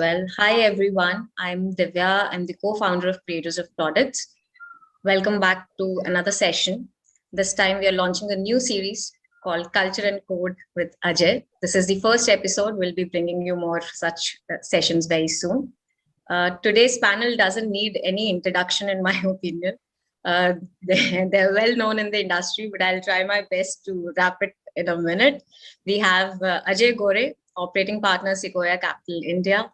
Well, hi everyone. I'm Divya. I'm the co-founder of Creators of Products. Welcome back to another session. This time we are launching a new series called Culture and Code with Ajey. This is the first episode. We'll be bringing you more such sessions very soon. Today's panel doesn't need any introduction, in my opinion. They're well known in the industry, but I'll try my best to wrap it in a minute. We have Ajey Gore, operating partner, Sequoia Capital India.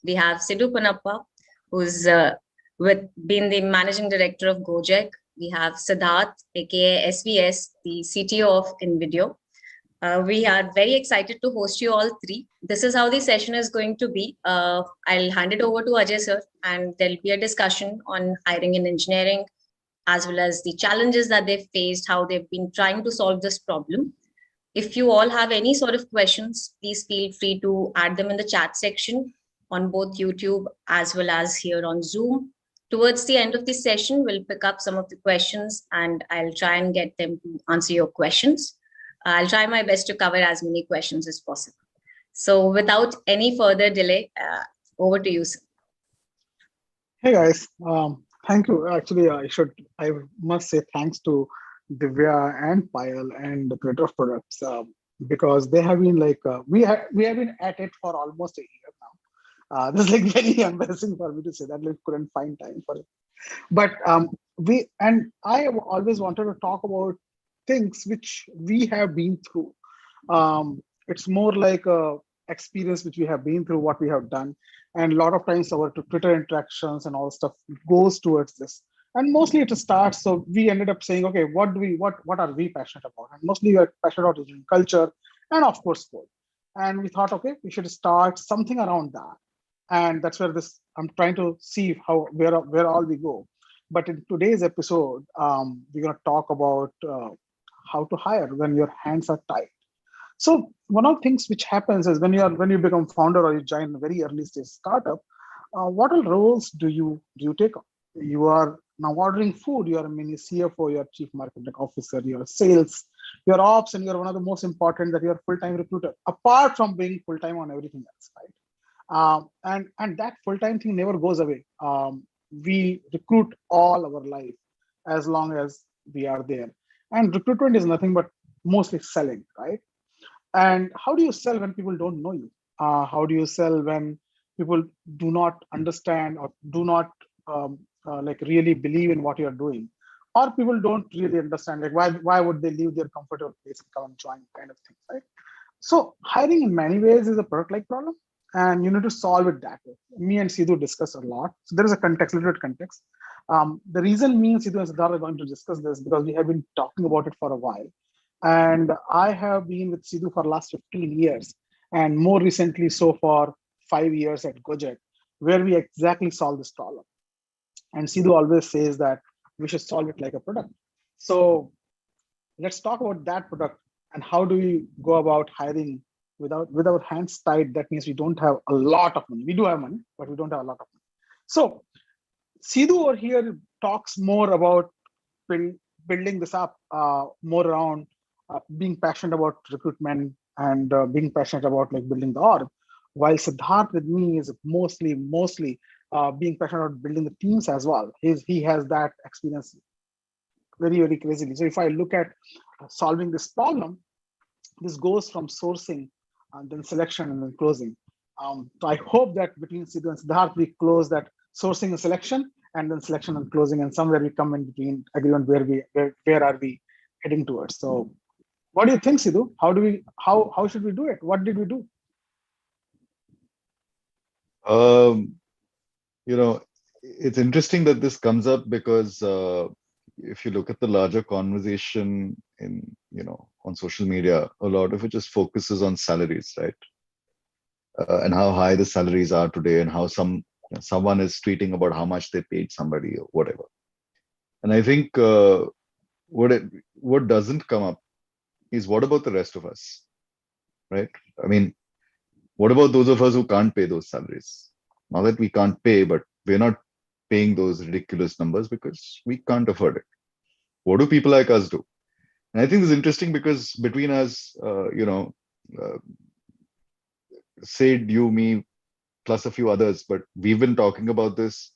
We have Sidu Ponnappa, who's been the managing director of Gojek. We have Siddharth, aka SVS, the CTO of InVideo. We are very excited to host you all three. This is how the session is going to be. I'll hand it over to Ajey sir, and there'll be a discussion on hiring in engineering, as well as the challenges that they've faced, how they've been trying to solve this problem. If you all have any sort of questions, please feel free to add them in the chat section on both YouTube as well as here on Zoom. Towards the end of the session, we'll pick up some of the questions and I'll try and get them to answer your questions. I'll try my best to cover as many questions as possible. So without any further delay, over to you, sir. Hey guys, thank you. Actually, I must say thanks to Divya and Payal and the Creator of Products because they have been we have been at it for almost a year now. This is like very embarrassing for me to say that we couldn't find time for it. But I have always wanted to talk about things which we have been through. It's more like a experience which we have been through, what we have done, and a lot of times our Twitter interactions and all stuff goes towards this. And mostly it starts. So we ended up saying, okay, what are we passionate about? And mostly we are passionate about Asian culture and of course code. And we thought, okay, we should start something around that. And that's where I'm trying to see where all we go. But in today's episode, we're going to talk about how to hire when your hands are tied. So one of the things which happens is when you become founder or you join a very early stage startup, what all roles do you take up? You are now ordering food. You are a mini CFO, you are chief marketing officer, you are sales, you are ops, and you are one of the most important that you are full-time recruiter. Apart from being full-time on everything else, right? And that full-time thing never goes away. We recruit all our life as long as we are there. And recruitment is nothing but mostly selling, right? And how do you sell when people don't know you? How do you sell when people do not understand or do not really believe in what you're doing? Or people don't really understand, like why would they leave their comfortable place and come and join kind of thing, right? So hiring in many ways is a product-like problem, and you need to solve it that way. Me and Sidhu discuss a lot. So there is a context, little bit context. The reason me and Sidhu and Siddharth are going to discuss this because we have been talking about it for a while. And I have been with Sidhu for the last 15 years, and more recently, so for 5 years at Gojek, where we exactly solve this problem. And Sidhu always says that we should solve it like a product. So let's talk about that product and how do we go about hiring with our hands tied. That means we don't have a lot of money. We do have money, but we don't have a lot of money. So Sidhu over here talks more about building this up more around being passionate about recruitment and being passionate about like building the org, while Siddharth with me is mostly being passionate about building the teams as well. He has that experience very, very crazily. So if I look at solving this problem, this goes from sourcing and then selection and then closing. So I hope that between Sidhu and Siddharth, we close that sourcing and selection, and then selection and closing, and somewhere we come in between agreement where are we heading towards. So what do you think, Sidhu? How should we do it? What did we do? It's interesting that this comes up because if you look at the larger conversation on social media, a lot of it just focuses on salaries, right? And how high the salaries are today, and how someone is tweeting about how much they paid somebody or whatever. And I think what doesn't come up is what about the rest of us, right? I mean, what about those of us who can't pay those salaries? Not that we can't pay, but we're not paying those ridiculous numbers because we can't afford it. What do people like us do? And I think this is interesting because between us, Sid, you, me, plus a few others, but we've been talking about this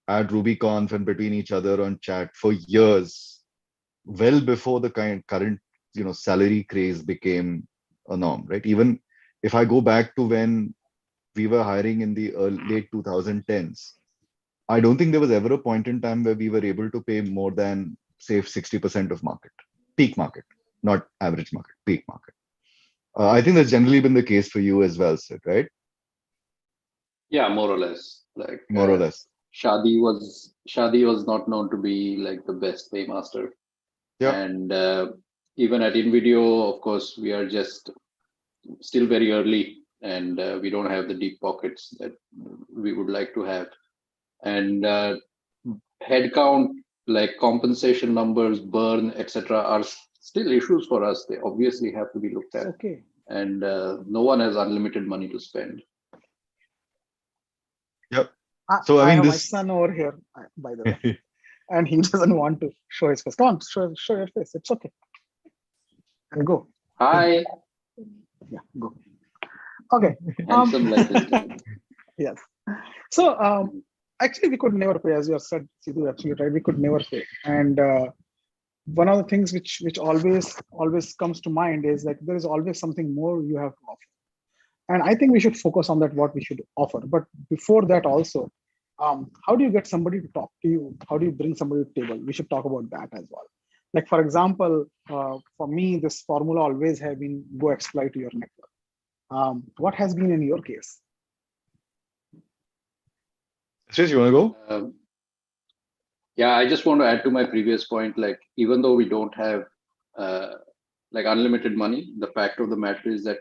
at RubyConf and between each other on chat for years, well before the current salary craze became a norm, right? Even if I go back to when we were hiring in the late 2010s, I don't think there was ever a point in time where we were able to pay more than, say, 60% of market, peak market, not average market, peak market. I think that's generally been the case for you as well, Sid, right? Yeah, more or less. Like more or less. Shadi was not known to be like the best paymaster. Yeah. And even at InVideo, of course, we are just still very early, and we don't have the deep pockets that we would like to have. And headcount, like compensation numbers, burn, etc., are still issues for us. They obviously have to be looked at. Okay. And no one has unlimited money to spend. Yep. So I have my son over here, by the way, and he doesn't want to show his face. Come on, show your face. It's okay. And go. Hi. Yeah, go. Okay. Handsome like this guy. Yes. So actually, we could never pay, as you have said, Sidhu, absolutely right. We could never pay. And one of the things which always comes to mind is like there is always something more you have to offer. And I think we should focus on that, what we should offer. But before that also, how do you get somebody to talk to you? How do you bring somebody to the table? We should talk about that as well. Like, for example, for me, this formula always have been go exploit your network. What has been in your case? Ajeys, you want to go? Yeah, I just want to add to my previous point, like, even though we don't have like unlimited money, the fact of the matter is that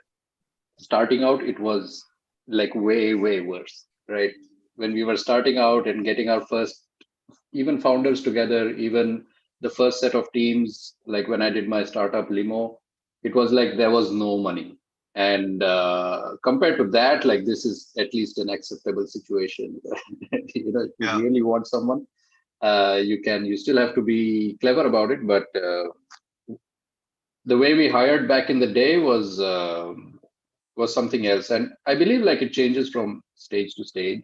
starting out, it was like way worse, right? When we were starting out and getting our first, even founders together, even the first set of teams, like when I did my startup Limo, it was like there was no money. And compared to that, like this is at least an acceptable situation. If you really want someone, you still have to be clever about it. But the way we hired back in the day was something else. And I believe like it changes from stage to stage.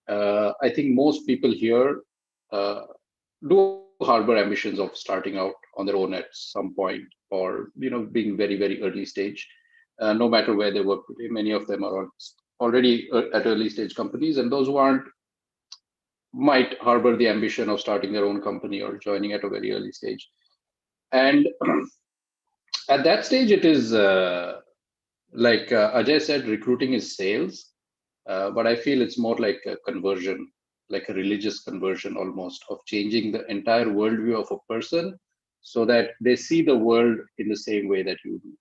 I think most people here do harbor ambitions of starting out on their own at some point, or being very early stage. No matter where they work today, many of them are already at early stage companies, and those who aren't might harbor the ambition of starting their own company or joining at a very early stage. And at that stage, it is like Ajay said, recruiting is sales, but I feel it's more like a conversion, like a religious conversion almost, of changing the entire worldview of a person so that they see the world in the same way that you do.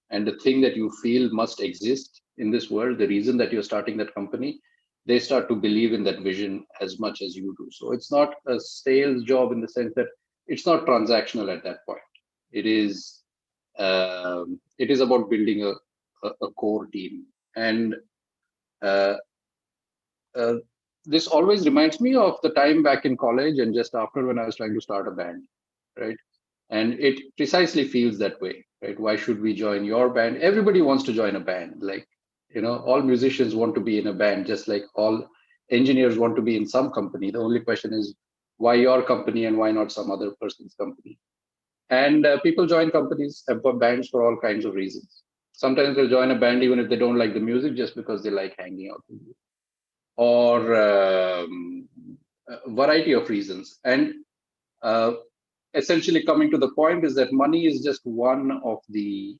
And the thing that you feel must exist in this world, the reason that you're starting that company, they start to believe in that vision as much as you do. So it's not a sales job in the sense that it's not transactional at that point. It is about building a core team. And this always reminds me of the time back in college and just after, when I was trying to start a band, right? And it precisely feels that way, right? Why should we join your band? Everybody wants to join a band. Like, all musicians want to be in a band, just like all engineers want to be in some company. The only question is why your company and why not some other person's company? And people join companies for bands for all kinds of reasons. Sometimes they'll join a band even if they don't like the music, just because they like hanging out with you, or a variety of reasons. And essentially coming to the point is that money is just one of the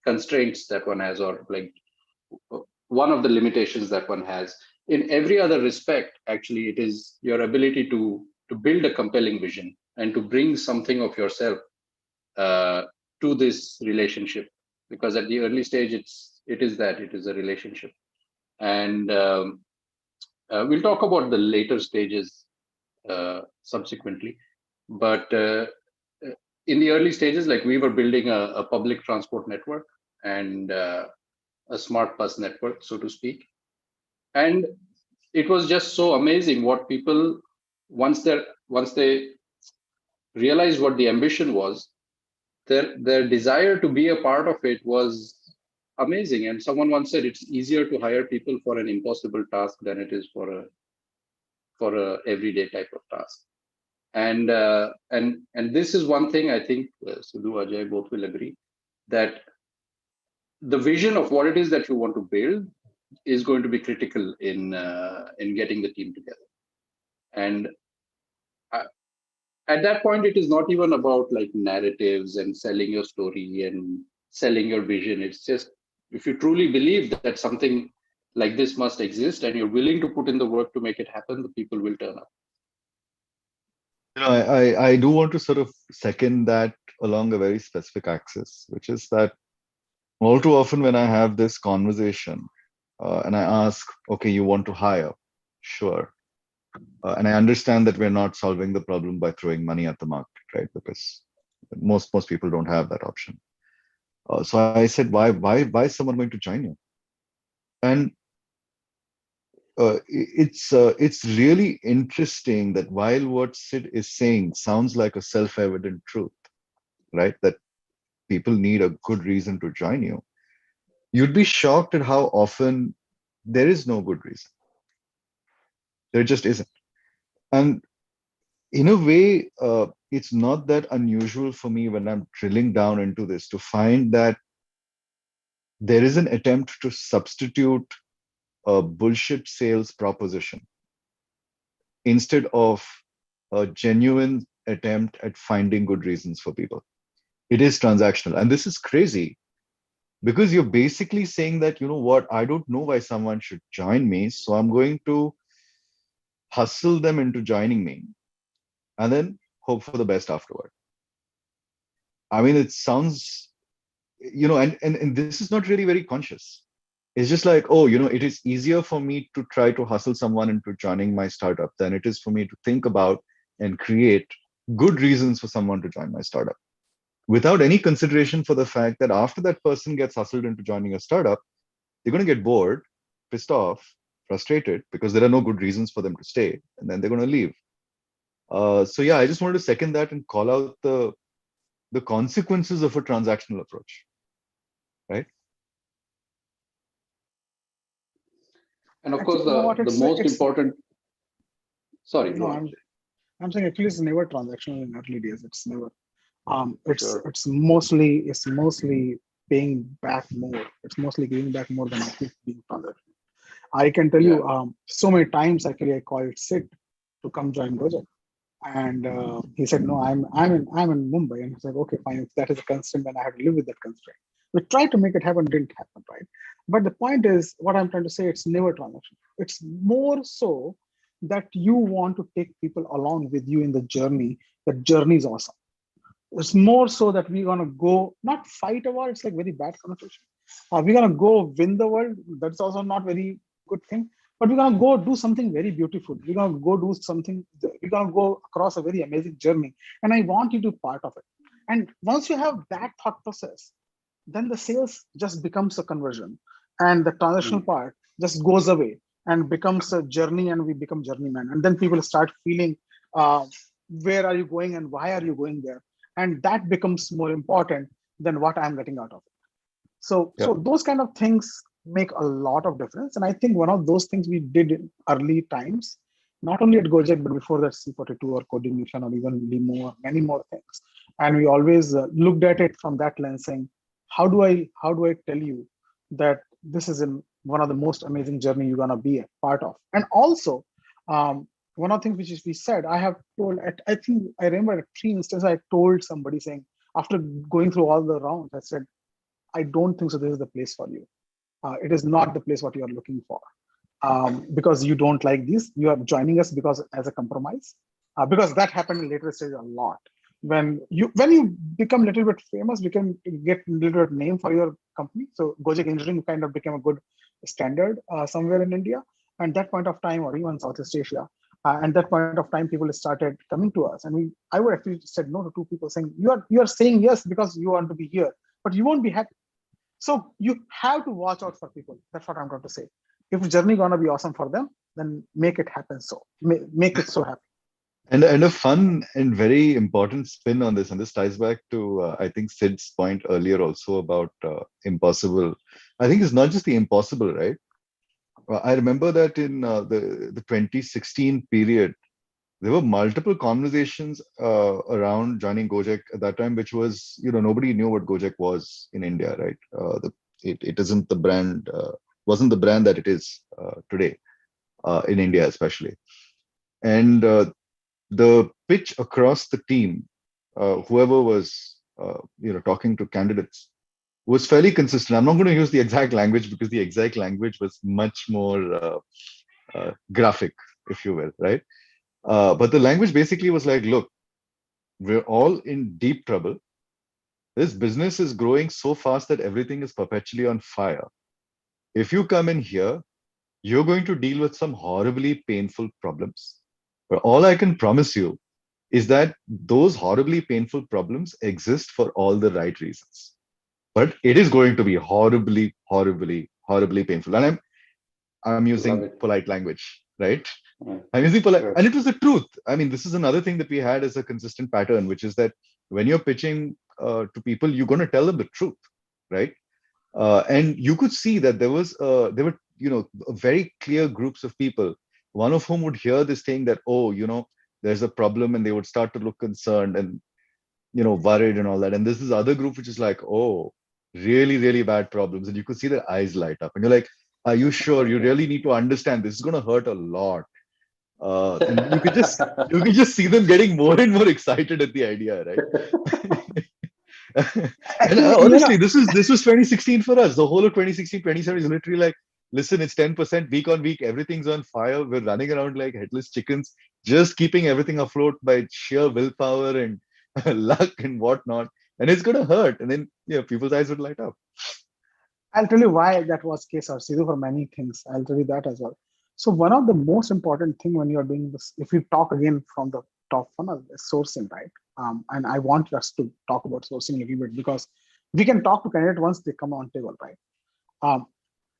constraints that one has, or like one of the limitations that one has. In every other respect, actually, it is your ability to build a compelling vision and to bring something of yourself to this relationship, because at the early stage, it is a relationship. And we'll talk about the later stages subsequently, but in the early stages, like we were building a public transport network and a smart bus network, so to speak. And it was just so amazing what people, once they realized what the ambition was, their desire to be a part of it was amazing. And someone once said it's easier to hire people for an impossible task than it is for a everyday type of task. And this is one thing I think Sidu, Ajey both will agree, that the vision of what it is that you want to build is going to be critical in getting the team together. And at that point, it is not even about like narratives and selling your story and selling your vision. It's just, if you truly believe that something like this must exist and you're willing to put in the work to make it happen, the people will turn up. I do want to sort of second that along a very specific axis, which is that all too often when I have this conversation and I ask, okay, you want to hire? Sure. And I understand that we're not solving the problem by throwing money at the market, right? Because most people don't have that option. So I said, why is someone going to join you? And it's really interesting that while what Sid is saying sounds like a self-evident truth, right? That people need a good reason to join you. You'd be shocked at how often there is no good reason. There just isn't. And in a way, it's not that unusual for me when I'm drilling down into this to find that there is an attempt to substitute a bullshit sales proposition instead of a genuine attempt at finding good reasons for people. It is transactional. And this is crazy because you're basically saying that, you know what, I don't know why someone should join me, so I'm going to hustle them into joining me and then hope for the best afterward. I mean, it sounds, and this is not really very conscious. It's just like, oh, it is easier for me to try to hustle someone into joining my startup than it is for me to think about and create good reasons for someone to join my startup, without any consideration for the fact that after that person gets hustled into joining a startup, they're going to get bored, pissed off, frustrated, because there are no good reasons for them to stay, and then they're going to leave. So yeah, I just wanted to second that and call out the consequences of a transactional approach, right? And of Actually, course, you know what? the most important. Sorry, No, go on. I'm saying actually it's never transactional in early days. It's never. Sure. It's mostly paying back more. It's mostly giving back more than actually being transactional. I can tell Yeah. you so many times actually I called Sid to come join Gojek, and he said no, I'm in Mumbai, and he's like, okay, fine, if that is a constraint, then I have to live with that constraint. We tried to make it happen, didn't happen, right? But the point is, what I'm trying to say, it's never transactional. It's more so that you want to take people along with you in the journey. The journey is awesome. It's more so that we're gonna go not fight a war. It's like very bad connotation. We're gonna go win the world. That's also not very good thing. But we're gonna go do something very beautiful. We're gonna go do something. We're gonna go across a very amazing journey, and I want you to be part of it. And once you have that thought process, then the sales just becomes a conversion, and the transitional part just goes away and becomes a journey, and we become journeyman. And then people start feeling, where are you going and why are you going there? And that becomes more important than what I'm getting out of it. So those kind of things make a lot of difference. And I think one of those things we did in early times, not only at Gojek, but before that C42 or Coding Mission or even many more things. And we always looked at it from that lens, saying, how do I tell you that this is one of the most amazing journey you're gonna be a part of? And also, one of the things which is we said, I have told, I think I remember at 3 instances, I told somebody saying, after going through all the rounds, I said, I don't think so this is the place for you. It is not the place what you are looking for. Because you don't like this, you are joining us because as a compromise. Because that happened in later stage a lot. When you become a little bit famous, you can get a little bit name for your company. So Gojek Engineering kind of became a good standard somewhere in India. And that point of time, or even Southeast Asia, and that point of time, people started coming to us, and I would actually said no to 2 people, saying you are saying yes because you want to be here, but you won't be happy. So you have to watch out for people. That's what I'm going to say. If the journey gonna be awesome for them, then make it happen. So make it so happy. And a fun and very important spin on this, and this ties back to I think Sid's point earlier also about impossible. I think it's not just the impossible, right? I remember that in the 2016 period, there were multiple conversations around joining Gojek at that time, which was, nobody knew what Gojek was in India, right? It isn't the brand, wasn't the brand that it is today in India, especially. And the pitch across the team, whoever was, talking to candidates, was fairly consistent. I'm not going to use the exact language because the exact language was much more graphic, if you will, right? But the language basically was like, look, we're all in deep trouble. This business is growing so fast that everything is perpetually on fire. If you come in here, you're going to deal with some horribly painful problems. But all I can promise you is that those horribly painful problems exist for all the right reasons. But it is going to be horribly, horribly, horribly painful. And I'm Love using it. polite language, right? Right. I'm using polite, Sure. and it was the truth. I mean, this is another thing that we had as a consistent pattern, which is that when you're pitching to people, you're going to tell them the truth, right? And you could see that there were very clear groups of people, one of whom would hear this thing that, oh, there's a problem, and they would start to look concerned and worried and all that. And this is other group which is like, oh, really, really bad problems, and you could see their eyes light up, and you're like, are you sure? You really need to understand this is going to hurt a lot. And you could just see them getting more and more excited at the idea, right? And Actually, honestly, this was 2016 for us. The whole of 2016, 2017 is literally like, listen, it's 10% week on week. Everything's on fire. We're running around like headless chickens, just keeping everything afloat by sheer willpower and luck and whatnot. And it's gonna hurt. And then people's eyes would light up. I'll tell you why that was case, or Sidhu, for many things. I'll tell you that as well. So one of the most important thing when you're doing this, if you talk again from the top funnel, is sourcing, right? And I want us to talk about sourcing a little bit because we can talk to candidates once they come on table, right? Um,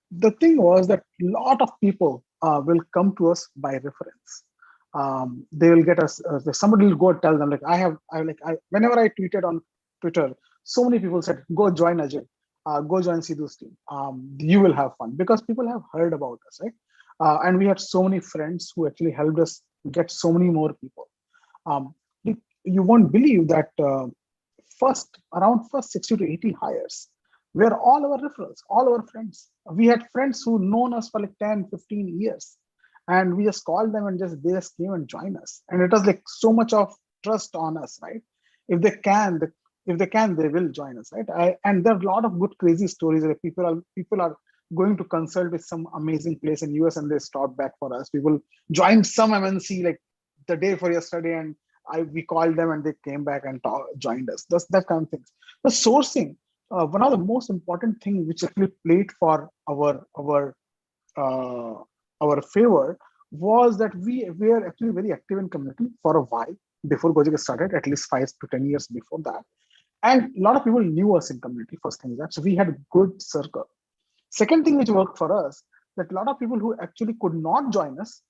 the thing was that a lot of people will come to us by reference. They will get us. Somebody will go tell them like whenever I tweeted on Twitter, so many people said, "Go join Ajay, go join Sidhu's team. You will have fun," because people have heard about us, right? And we had so many friends who actually helped us get so many more people. Um, you won't believe that first 60 to 80 hires were all our referrals, all our friends. We had friends who known us for like 10, 15 years. And we just called them and they just came and joined us. And it was like so much of trust on us, right? If they can, they will join us, right? And there are a lot of good crazy stories where people are going to consult with some amazing place in US and they stop back for us. People joined some MNC like the day for yesterday, and we called them and they came back and joined us. That kind of things. The sourcing, one of the most important thing which actually played for uh, our favor was that we were actually very active in community for a while before Gojek started, at least 5 to 10 years before that. And a lot of people knew us in community, first thing that. So we had a good circle. Second thing which worked for us, that a lot of people who actually could not join us,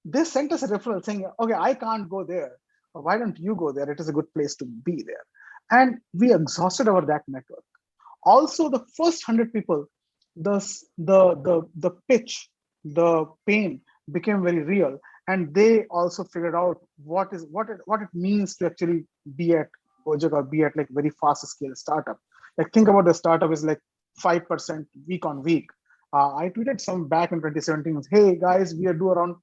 they sent us a referral saying, okay, I can't go there. Why don't you go there? It is a good place to be there. And we exhausted our that network. Also, the first 100 people, the pitch, the pain became very real. And they also figured out what it means to actually be at Gojek or be at like very fast scale startup. Like think about the startup is like 5% week on week. I tweeted some back in 2017. Hey guys, we do around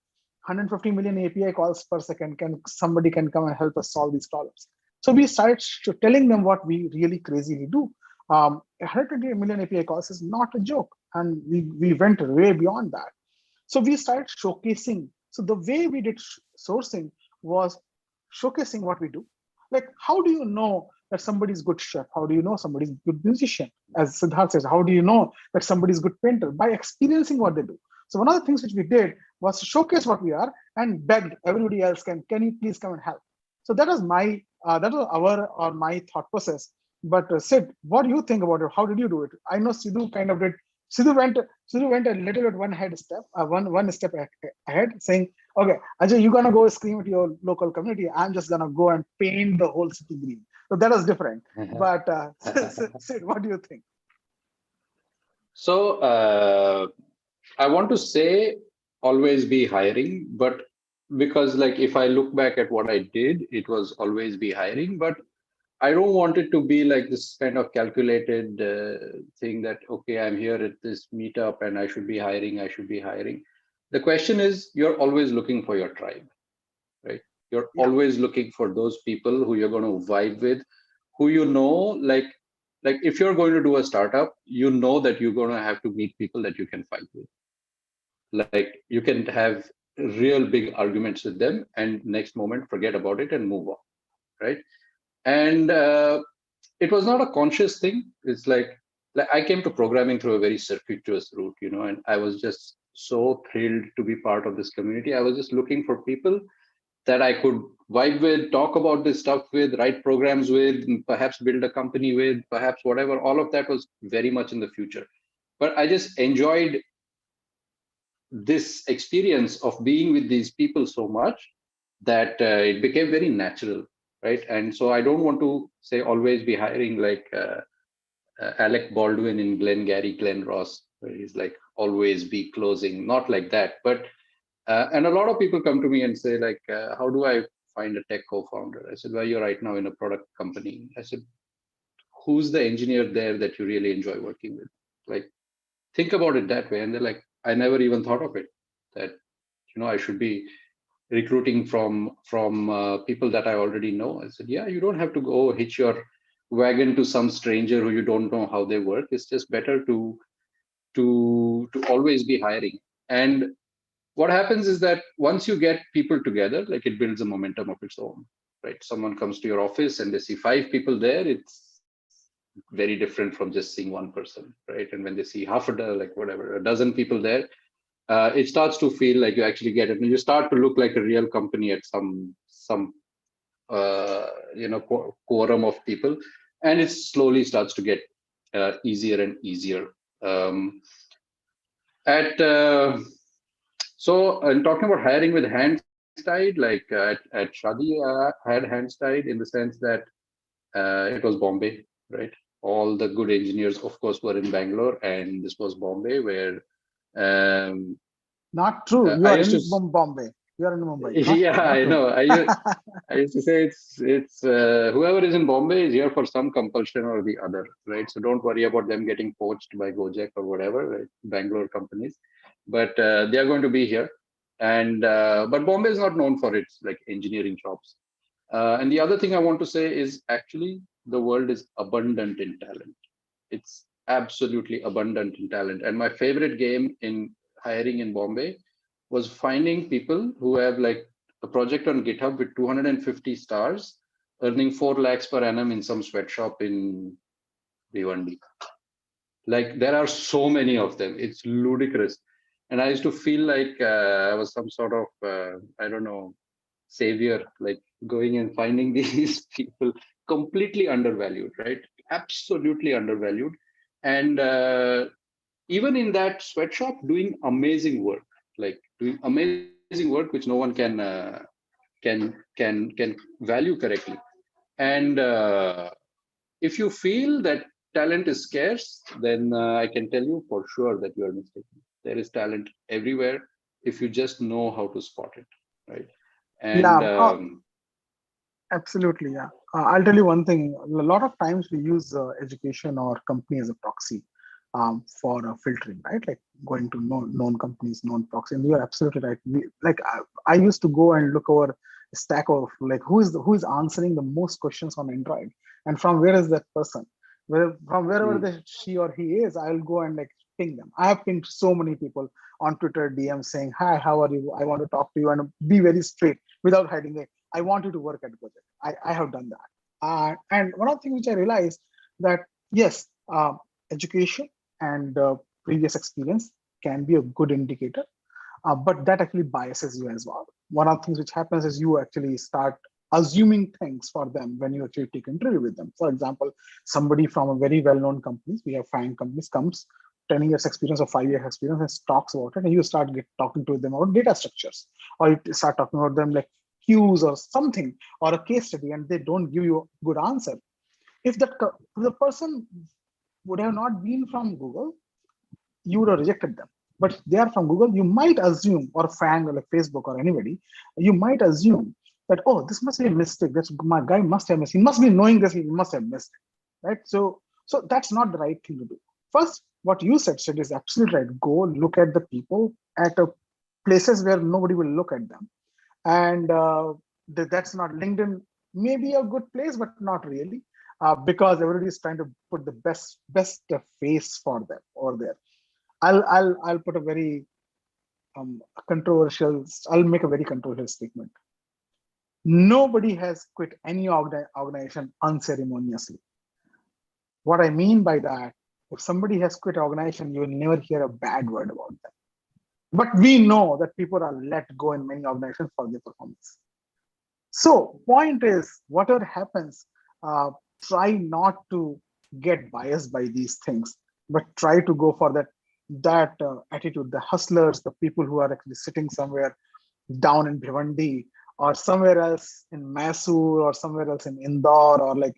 150 million API calls per second. Can somebody can come and help us solve these problems? So we started telling them what we really crazily do. 120 million API calls is not a joke, and we went way beyond that. So we started showcasing. So the way we did sourcing was showcasing what we do. Like, how do you know that somebody's good chef? How do you know somebody's good musician? As Siddharth says, how do you know that somebody's good painter? By experiencing what they do. So one of the things which we did was to showcase what we are and begged everybody else, can you please come and help? So that was our or my thought process. But Sid, what do you think about it? How did you do it? I know Sidhu kind of did Sidhu went a little bit one step ahead, saying, "Okay, Ajay, you're gonna go scream at your local community. I'm just gonna go and paint the whole city green." So that was different. But Sid, what do you think? So I want to say always be hiring, but because like if I look back at what I did, it was always be hiring. But I don't want it to be like this kind of calculated thing that, okay, I'm here at this meetup and I should be hiring, I should be hiring. The question is, you're always looking for your tribe, right? You're Yeah. always looking for those people who you're going to vibe with, who you know, like if you're going to do a startup, you know that you're going to have to meet people that you can fight with. Like you can have real big arguments with them and next moment forget about it and move on, right? And it was not a conscious thing. It's like I came to programming through a very circuitous route, and I was just so thrilled to be part of this community. I was just looking for people that I could vibe with, talk about this stuff with, write programs with, and perhaps build a company with, perhaps whatever. All of that was very much in the future. But I just enjoyed this experience of being with these people so much that it became very natural, right? And so I don't want to say always be hiring like Alec Baldwin in Glenn Ross, where he's like always be closing, not like that. But and a lot of people come to me and say like, how do I find a tech co-founder? I said, well, you're right now in a product company. I said, who's the engineer there that you really enjoy working with? Like, think about it that way. And they're like, I never even thought of it, that I should be recruiting from people that I already know. I said, yeah, you don't have to go hitch your wagon to some stranger who you don't know how they work. It's just better to always be hiring. And what happens is that once you get people together, like it builds a momentum of its own, right? Someone comes to your office and they see 5 people there, it's very different from just seeing one person, right? And when they see half a dozen, like whatever, a dozen people there, it starts to feel like you actually get it, and you start to look like a real company at some quorum of people, and it slowly starts to get easier and easier. At So, and talking about hiring with hands tied, like at Shadi, had hands tied in the sense that it was Bombay, right? All the good engineers, of course, were in Bangalore, and this was Bombay, where um, Not true. You I are used to. in Bombay. You are in Mumbai. Not Yeah, true. Not I true. know. I used to say it's whoever is in Bombay is here for some compulsion or the other, right? So don't worry about them getting poached by Gojek or whatever, right? Bangalore companies, but they are going to be here. And but Bombay is not known for its like engineering jobs. And the other thing I want to say is actually the world is abundant in talent. It's absolutely abundant in talent. And my favorite game in hiring in Bombay was finding people who have like a project on GitHub with 250 stars, earning 4 lakhs per annum in some sweatshop in Bhiwandi. Like there are so many of them. It's ludicrous. And I used to feel like I was some sort of, I don't know, savior, like going and finding these people completely undervalued, right? Absolutely undervalued. And even in that sweatshop, doing amazing work, like doing amazing work, which no one can value correctly. And if you feel that talent is scarce, then I can tell you for sure that you are mistaken. There is talent everywhere if you just know how to spot it, right? And Yeah. Absolutely. Yeah. I'll tell you one thing. A lot of times we use education or company as a proxy for filtering, right? Like going to known companies, known proxy. And you're absolutely right. I used to go and look over a stack of like who is answering the most questions on Android, and from where is that person? From wherever she or he is, I'll go and like ping them. I have pinged so many people on Twitter DM saying, "Hi, how are you? I want to talk to you," and be very straight without hiding it. I want you to work at Gojek. I have done that. And one of the things which I realized that yes, education and previous experience can be a good indicator, but that actually biases you as well. One of the things which happens is you actually start assuming things for them when you actually take interview with them. For example, somebody from a very well-known company, we have fine companies, comes 10 years experience or 5 years experience and talks about it, and you start talking to them about data structures, or you start talking about them like queues or something, or a case study, and they don't give you a good answer. If the person would have not been from Google, you would have rejected them. But if they are from Google, you might assume, or FANG or like Facebook or anybody, you might assume that, oh, this must be a mistake. That's my guy must have missed. He must be knowing this. He must have missed it, right? So that's not the right thing to do. First, what you said is absolutely right. Go look at the people at places where nobody will look at them, and that's not LinkedIn. Maybe a good place, but not really, because everybody is trying to put the best face for them over there. I'll put a very controversial. I'll make a very controversial statement. Nobody has quit any organization unceremoniously. What I mean by that, if somebody has quit organization, you will never hear a bad word about them. But we know that people are let go in many organizations for their performance. So point is, whatever happens, try not to get biased by these things, but try to go for that attitude. The hustlers, the people who are actually sitting somewhere down in Bhiwandi or somewhere else in Mysore or somewhere else in Indore or like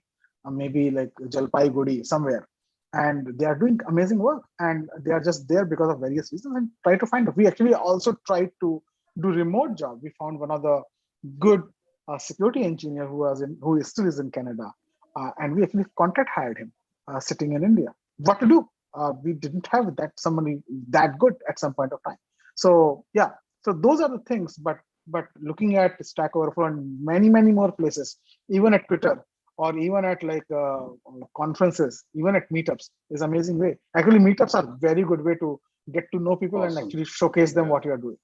maybe like Jalpaiguri somewhere, and they are doing amazing work, and they are just there because of various reasons, and try to find. We actually also tried to do remote job. We found one of the good security engineer who still is in Canada, and we actually contract hired him sitting in India. What to do? We didn't have somebody that good at some point of time. So yeah, so those are the things. But looking at Stack Overflow and many more places, even at Twitter or even at like conferences, even at meetups, is amazing way. Actually, meetups are very good way to get to know people and actually showcase them what you are doing.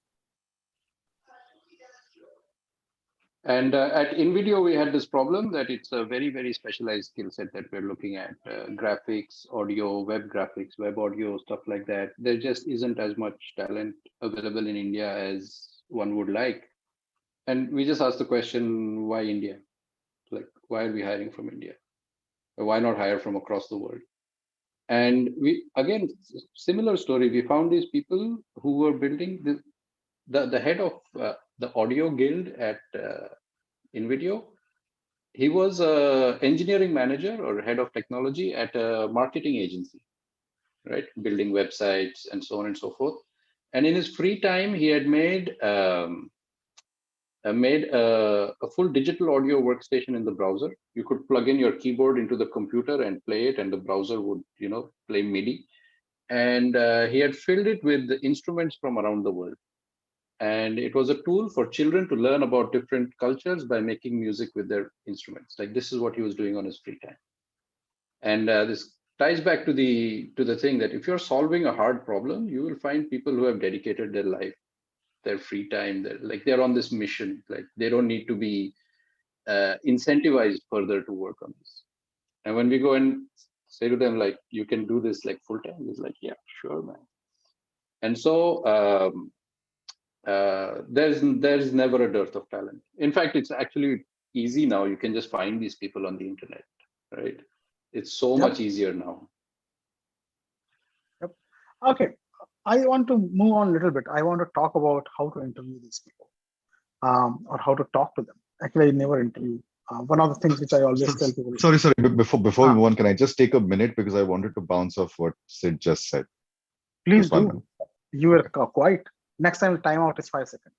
And at InVideo, we had this problem that it's a very specialized skill set that we're looking at. Graphics, audio, web graphics, web audio, stuff like that. There just isn't as much talent available in India as one would like. And we just asked the question, why India? Like, why are we hiring from India? Or why not hire from across the world? And we, again, similar story. We found these people who were building the head of the audio guild at InVideo. He was an engineering manager or head of technology at a marketing agency, right? Building websites and so on and so forth. And in his free time, he had made a full digital audio workstation in the browser. You could plug in your keyboard into the computer and play it, and the browser would, play MIDI. And he had filled it with instruments from around the world. And it was a tool for children to learn about different cultures by making music with their instruments. Like, this is what he was doing on his free time. And this ties back to the thing that if you're solving a hard problem, you will find people who have dedicated their life, their free time, they're on this mission. Like, they don't need to be incentivized further to work on this. And when we go and say to them, like, you can do this like full time, it's like, yeah, sure, man. And so there's never a dearth of talent. In fact, it's actually easy now. You can just find these people on the internet, right? It's so much easier now. Yep. Okay, I want to move on a little bit. I want to talk about how to interview these people, or how to talk to them. Actually, I never interview. One of the things which I always tell people. Sorry. Before we move on, can I just take a minute because I wanted to bounce off what Sid just said. Please do. You were quiet. Next time, timeout is 5 seconds.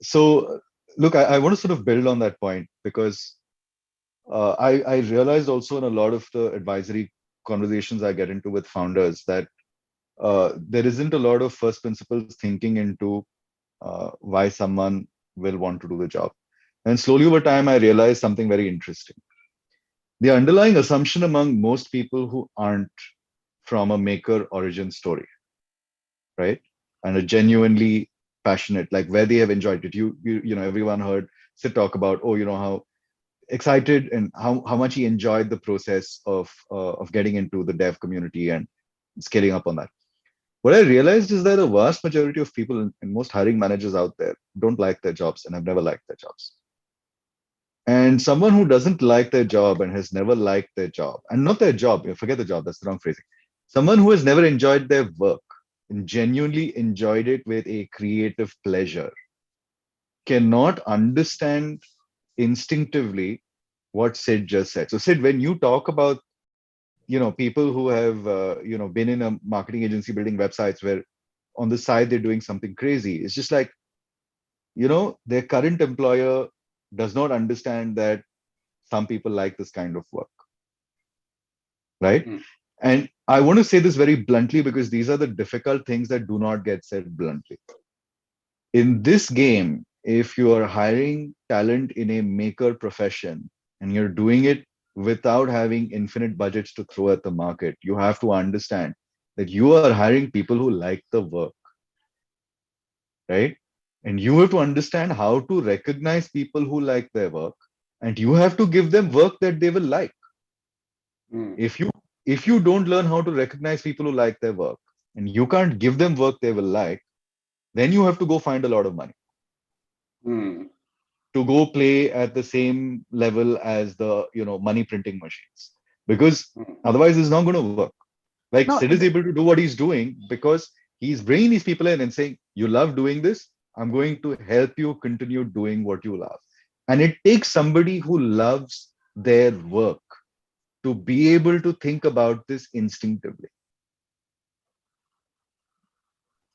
So look, I want to sort of build on that point because I realized also in a lot of the advisory conversations I get into with founders that there isn't a lot of first principles thinking into why someone will want to do the job. And slowly over time, I realized something very interesting. The underlying assumption among most people who aren't from a maker origin story, right, and are genuinely passionate, like where they have enjoyed it. You know, everyone heard Sid talk about, how excited and how much he enjoyed the process of getting into the dev community and scaling up on that. What I realized is that a vast majority of people and most hiring managers out there don't like their jobs and have never liked their jobs. And someone who doesn't like their job and has never liked their job, and not their job, forget the job, that's the wrong phrasing. Someone who has never enjoyed their work and genuinely enjoyed it with a creative pleasure cannot understand instinctively what Sid just said. So Sid, when you talk about, people who have, been in a marketing agency building websites where on the side they're doing something crazy, it's just like, their current employer does not understand that some people like this kind of work, right? Mm. And I want to say this very bluntly because these are the difficult things that do not get said bluntly. In this game, if you are hiring talent in a maker profession and you're doing it without having infinite budgets to throw at the market, you have to understand that you are hiring people who like the work, right? And you have to understand how to recognize people who like their work, and you have to give them work that they will like. Mm. If you don't learn how to recognize people who like their work and you can't give them work they will like, then you have to go find a lot of money Mm. to go play at the same level as the money printing machines, because Mm. otherwise it's not going to work. Like No, Sid is able to do what he's doing because he's bringing these people in and saying, you love doing this, I'm going to help you continue doing what you love. And it takes somebody who loves their work to be able to think about this instinctively.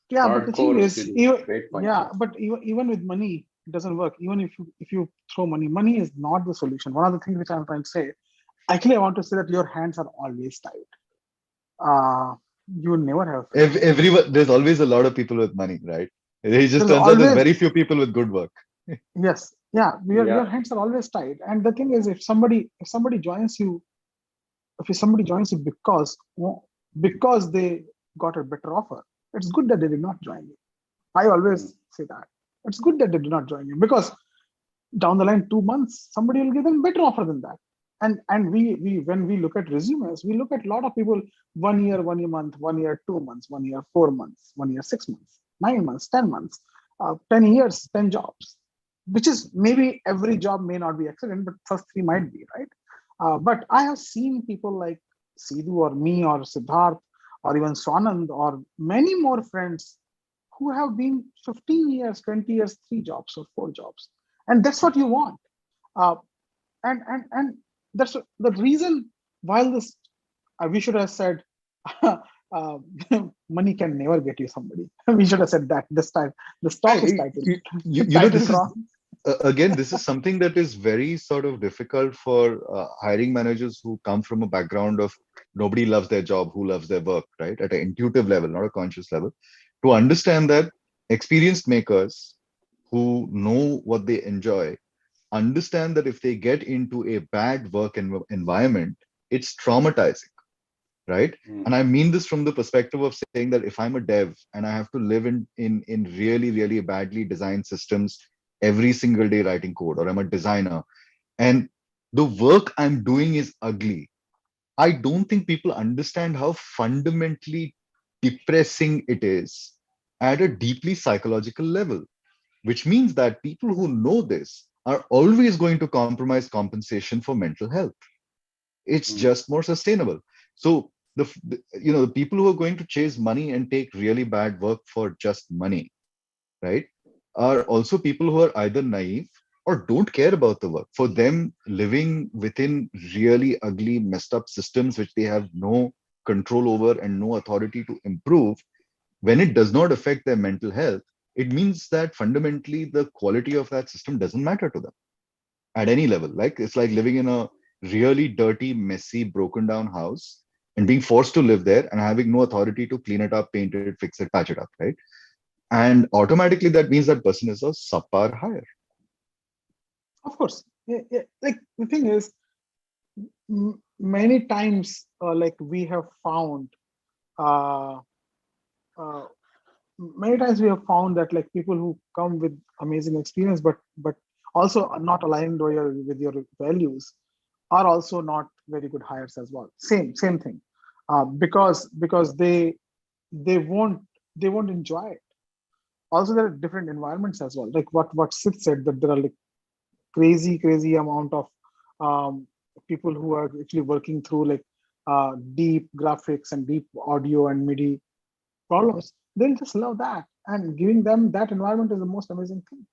yeah, but the thing Hardcore, is, Siddhu. even, Great point. yeah, but even with money, it doesn't work. Even if you throw money is not the solution. One of the things which I'm trying to say, actually, I want to say that your hands are always tied. You never have freedom. Everyone, there's always a lot of people with money, right? It just There's turns out there's always, very few people with good work. yes, yeah, your Yeah. hands are always tied. And the thing is, if somebody joins you, if somebody joins you because they got a better offer, it's good that they did not join you. I Mm. always say that it's good that they did not join you, because down the line 2 months somebody will give them better offer than that. And we when we look at resumes, we look at a lot of people, 1 year, 1 year month, 1 year 2 months, 1 year 4 months, 1 year 6 months, 9 months, 10 months, 10 years, 10 jobs, which is maybe every job may not be excellent, but first three might be right. But I have seen people like Sidu or me or Siddharth or even Swanand or many more friends who have been 15 years, 20 years, 3 jobs or 4 jobs. And that's what you want. Uh, and that's the reason why this, we should have said, uh, money can never get you somebody. We should have said that this time. The talk is I- titled, this titled is wrong. again, this is something that is very sort of difficult for hiring managers who come from a background of nobody loves their job, who loves their work, right? At an intuitive level, not a conscious level, to understand that experienced makers who know what they enjoy understand that if they get into a bad work environment, it's traumatizing, right? Mm. And I mean this from the perspective of saying that if I'm a dev and I have to live in really really badly designed systems every single day writing code, or I'm a designer and the work I'm doing is ugly, I don't think people understand how fundamentally depressing it is at a deeply psychological level, which means that people who know this are always going to compromise compensation for mental health. It's Mm. just more sustainable. So the people who are going to chase money and take really bad work for just money, right, are also people who are either naive or don't care about the work. For them, living within really ugly, messed up systems which they have no control over and no authority to improve, when it does not affect their mental health, it means that fundamentally the quality of that system doesn't matter to them at any level. Like it's like living in a really dirty, messy, broken down house and being forced to live there and having no authority to clean it up, paint it, fix it, patch it up, right? And automatically that means that person is a subpar hire. Of course. Like the thing is, many times, like we have found, uh, uh, many times we have found that like people who come with amazing experience, but also are not aligned with your values, are also not very good hires as well. Same thing, because they won't they won't enjoy it. Also, there are different environments as well. Like what Sid said, that there are like crazy amount of people who are actually working through like deep graphics and deep audio and MIDI problems. They'll just love that, and giving them that environment is the most amazing thing.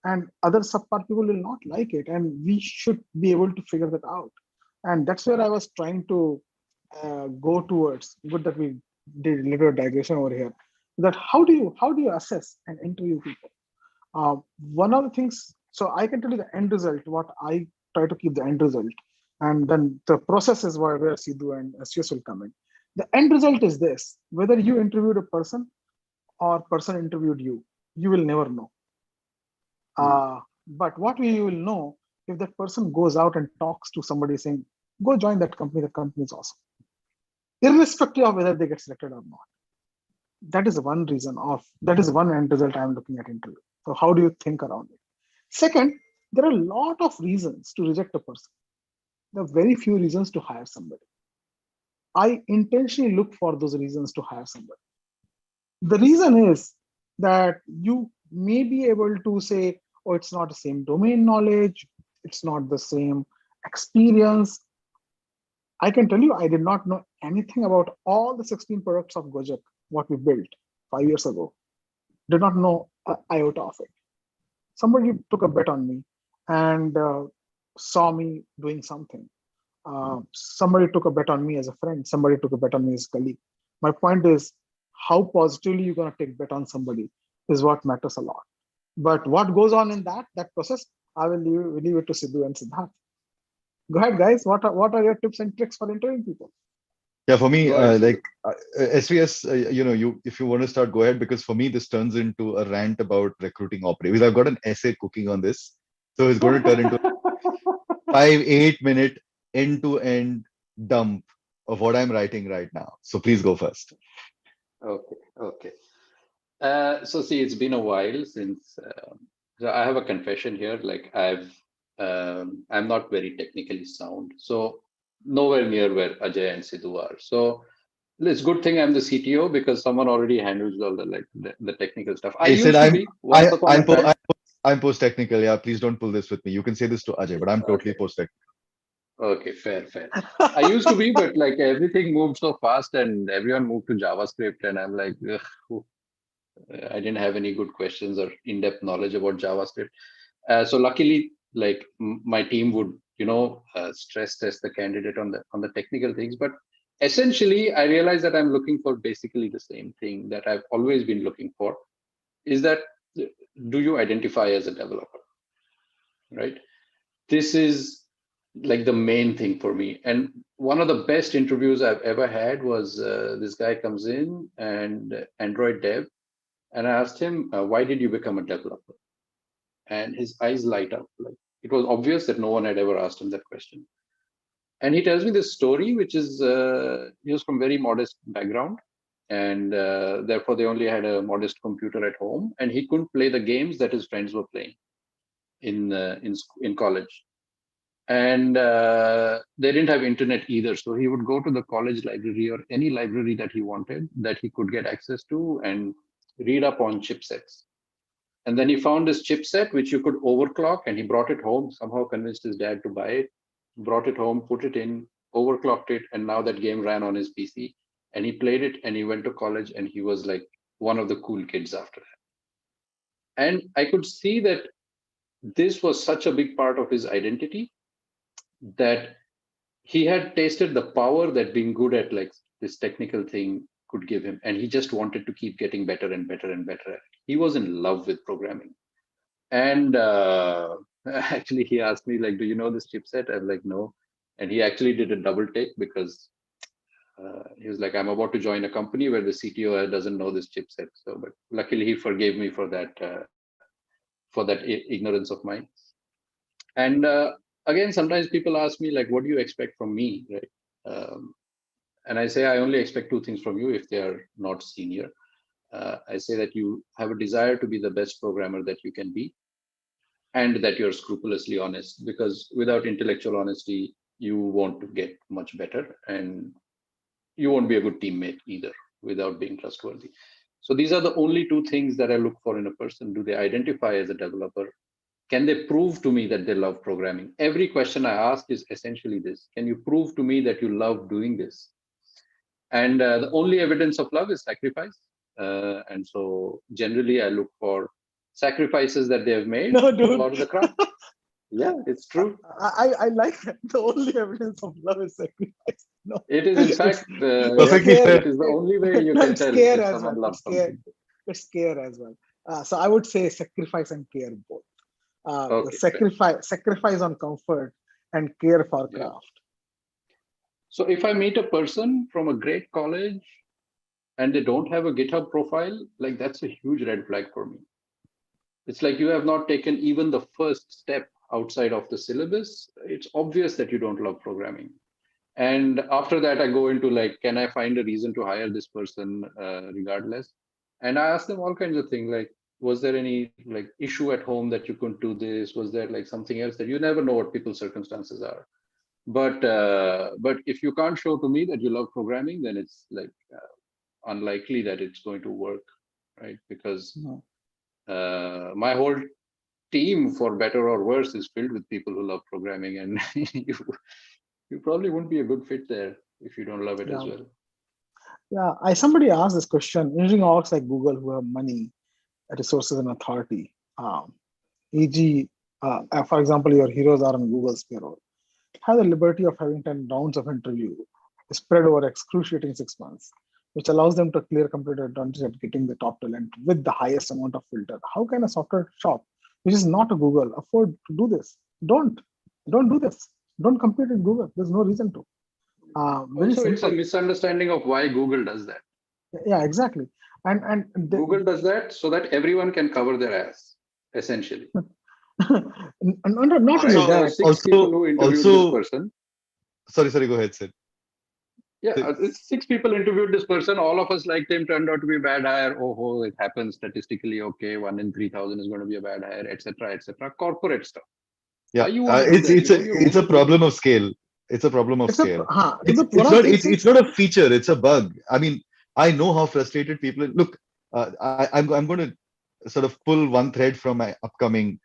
And other subpart people will not like it, and we should be able to figure that out. And that's where I was trying to go towards. Good that we did a little digression over here. That how do you assess and interview people? One of the things, so I can tell you the end result, what I try to keep the end result, and then the process is where Sidhu and SUS will come in. The end result is this: whether you interviewed a person or person interviewed you, you will never know. But what we will know if that person goes out and talks to somebody saying, "Go join that company. The company is awesome," irrespective of whether they get selected or not. That is one reason of that is one end result I'm looking at interview. So how do you think around it? Second, there are a lot of reasons to reject a person. There are very few reasons to hire somebody. I intentionally look for those reasons to hire somebody. The reason is that you may be able to say, oh, it's not the same domain knowledge, it's not the same experience. I can tell you, I did not know anything about all the 16 products of Gojek, what we built 5 years ago. Did not know an iota of it. Somebody took a bet on me and saw me doing something. Somebody took a bet on me as a friend. Somebody took a bet on me as a colleague. My point is, how positively you're going to take bet on somebody is what matters a lot. But what goes on in that process, I will leave it to Sidhu and Siddharth. Go ahead, guys. What are your tips and tricks for interviewing people? Yeah, for me, Go ahead, Sidhu. SVS, if you want to start, go ahead, because for me, this turns into a rant about recruiting operators. I've got an essay cooking on this. So it's going to turn into 5-8 minute end-to-end dump of what I'm writing right now. So please go first. Okay. So see, it's been a while since. So I have a confession here. Like I'm not very technically sound, so nowhere near where Ajay and Sidhu are. So it's a good thing I'm the CTO because someone already handles all the technical stuff. I said used to be once upon a time. I'm post-technical. Yeah, please don't pull this with me. You can say this to Ajay, but I'm totally Okay. post-technical. Okay, fair. I used to be, but like everything moved so fast and everyone moved to JavaScript, and I'm like, ugh, I didn't have any good questions or in-depth knowledge about JavaScript. So luckily, like my team would, stress test the candidate on the technical things. But essentially, I realized that I'm looking for basically the same thing that I've always been looking for. Is that do you identify as a developer, right? This is like the main thing for me. And one of the best interviews I've ever had was this guy comes in and Android dev, and I asked him, why did you become a developer? And his eyes light up. Like it was obvious that no one had ever asked him that question. And he tells me this story, which is he was from very modest background, and therefore they only had a modest computer at home, and he couldn't play the games that his friends were playing in college. And they didn't have internet either, so he would go to the college library or any library that he wanted that he could get access to and read up on chipsets. And then he found this chipset which you could overclock, and he brought it home, somehow convinced his dad to buy it, brought it home, put it in, overclocked it, and now that game ran on his PC. And he played it, and he went to college, and he was like one of the cool kids after that. And I could see that this was such a big part of his identity that he had tasted the power that being good at like this technical thing could give him, and he just wanted to keep getting better and better and better at it. He was in love with programming. And actually he asked me like, do you know this chipset? I'm like, no. And he actually did a double take because he was like, I'm about to join a company where the CTO doesn't know this chipset. So but luckily he forgave me for that ignorance of mine. And again, sometimes people ask me like, what do you expect from me, right? And I say I only expect two things from you if they are not senior. I say that you have a desire to be the best programmer that you can be, and that you're scrupulously honest, because without intellectual honesty, you won't get much better, and you won't be a good teammate either without being trustworthy. So these are the only two things that I look for in a person. Do they identify as a developer? can they prove to me that they love programming? Every question I ask is essentially this: can you prove to me that you love doing this? And the only evidence of love is sacrifice. And so generally I look for sacrifices that they have made No, to dude. go out of the crowd. Yeah, it's true. I like that. The only evidence of love is sacrifice. No, It is, in fact, Perfectly scare. fair. it is the only way you No, can it's tell care if as someone well. loves It's care. something. It's care as well. So I would say sacrifice and care both. The Okay, fair. sacrifice on comfort and care for Yeah. craft. So if I meet a person from a great college and they don't have a GitHub profile, like that's a huge red flag for me. It's like you have not taken even the first step outside of the syllabus. It's obvious that you don't love programming. And after that, I go into like, can I find a reason to hire this person regardless? And I ask them all kinds of things like, was there any like issue at home that you couldn't do this? Was there like something else that you never know what people's circumstances are? But if you can't show to me that you love programming, then it's like unlikely that it's going to work, right? Because No. My whole team, for better or worse, is filled with people who love programming, and you probably wouldn't be a good fit there if you don't love it as Yeah. well. Yeah. Somebody asked this question. Engineering orgs like Google who have money, resources, and authority. E.g., for example, your heroes are on Google's payroll. Have the liberty of having 10 rounds of interview spread over excruciating 6 months, which allows them to clear competitive advantage at getting the top talent with the highest amount of filter. How can a software shop, which is not a Google, afford to do this? Don't do this. Don't compete with Google. There's no reason to. Very Also, it's a simple. misunderstanding of why Google does that. Yeah, exactly. And Google does that so that everyone can cover their ass, essentially. not only So that. Six people who interviewed this also, person. sorry, go ahead, Sid. Yeah, it's 6 people interviewed this person. All of us liked him, turned out to be a bad hire. Oh, it happens statistically. Okay, 1 in 3,000 is going to be a bad hire, etc., etc. Corporate stuff. Yeah, Why you want to do that? it's a problem of scale. It's a problem of It's a scale. it's It's not a feature. It's a bug. I mean, I know how frustrated people look. I'm going to sort of pull one thread from my upcoming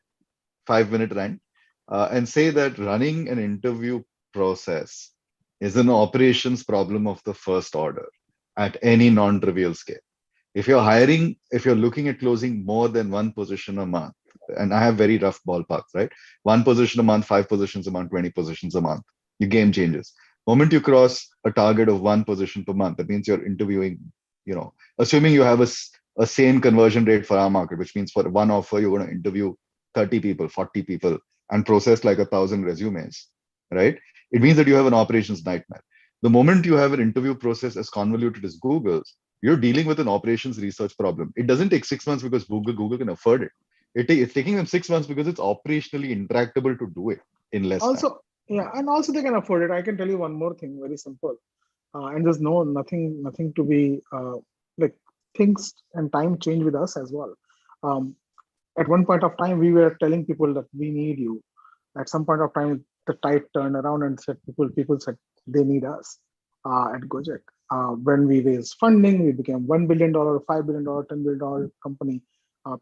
5-minute rant and say that running an interview process is an operations problem of the first order at any non-trivial scale. If you're looking at closing more than one position a month, and I have very rough ballparks, right? One position a month, 5 positions a month, 20 positions a month, your game changes. Moment you cross a target of 1 position per month, that means you're interviewing, assuming you have a same conversion rate for our market, which means for one offer, you're going to interview 30 people, 40 people, and process like 1,000 resumes, right? It means that you have an operations nightmare. The moment you have an interview process as convoluted as Google's, you're dealing with an operations research problem. It doesn't take 6 months because Google can afford it. It's taking them 6 months because it's operationally intractable to do it in less time. also, yeah, and also they can afford it. I can tell you one more thing, very simple. And there's nothing to be like things and time change with us as well. At one point of time, we were telling people that we need you. At some point of time, the tide turned around and said people said they need us at Gojek. When we raised funding, we became $1 billion, $5 billion, $10 billion company.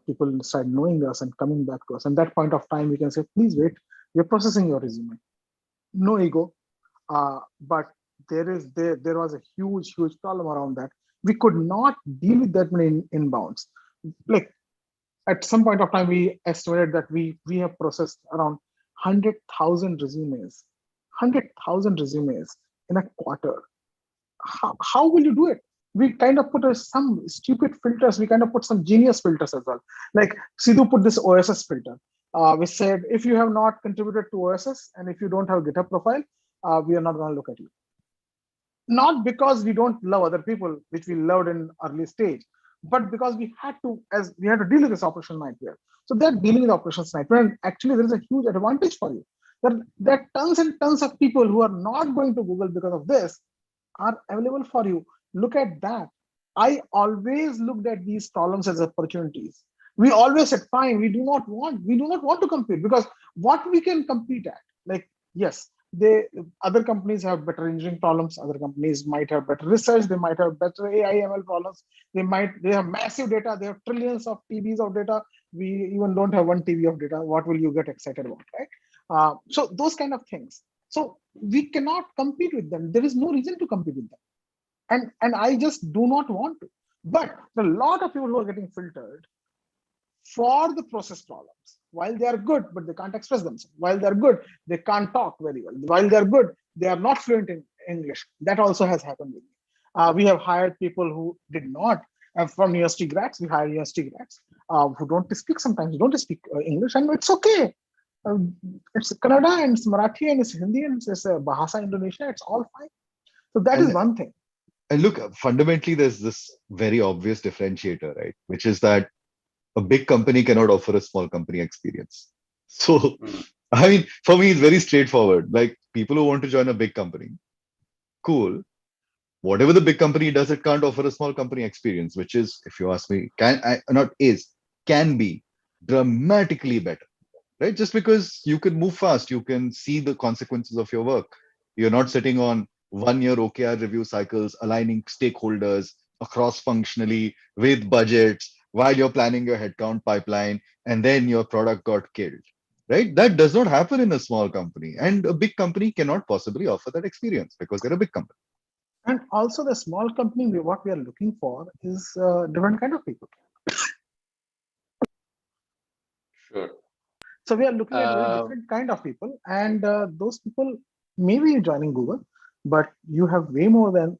People started knowing us and coming back to us. And that point of time, we can say, please wait, we're processing your resume. No ego, but there was a huge problem around that. We could not deal with that many inbounds. Like at some point of time, we estimated that we have processed around 100,000 resumes, 100,000 resumes in a quarter. How will you do it? We kind of put some stupid filters. We kind of put some genius filters as well. Like Sidu put this OSS filter. We said, if you have not contributed to OSS and if you don't have a GitHub profile, we are not going to look at you. Not because we don't love other people, which we loved in early stage, but because we had to deal with this operational nightmare. So they're dealing with operations nightmare. And actually, there is a huge advantage for you. There are tons and tons of people who are not going to Google because of this are available for you. Look at that. I always looked at these problems as opportunities. We always said, fine, we do not want to compete because what we can compete at, like, yes, other companies have better engineering problems. Other companies might have better research. They might have better AI ML problems. They have massive data. They have trillions of TBs of data. We even don't have one TV of data. What will you get excited about, right? So those kind of things. So we cannot compete with them. There is no reason to compete with them. And I just do not want to. But a lot of people who are getting filtered for the process problems. While they are good, but they can't express themselves. While they're good, they can't talk very well. While they're good, they are not fluent in English. That also has happened with me. We have hired people who did not, from university grads, we hire university grads who don't speak sometimes, who don't speak English, and it's okay. It's Kannada and it's Marathi and it's Hindi and it's Bahasa Indonesia, it's all fine. So that is one thing. And look, fundamentally, there's this very obvious differentiator, right? Which is that a big company cannot offer a small company experience. So, I mean, for me, it's very straightforward. Like people who want to join a big company, cool. Whatever the big company does, it can't offer a small company experience, which is, if you ask me, can be dramatically better, right? Just because you can move fast, you can see the consequences of your work. You're not sitting on 1 year OKR review cycles, aligning stakeholders across functionally with budgets while you're planning your headcount pipeline, and then your product got killed, right? That does not happen in a small company, and a big company cannot possibly offer that experience because they're a big company. And also the small company, what we are looking for is different kind of people. Sure. So we are looking at very different kind of people, and those people may be joining Google, but you have way more than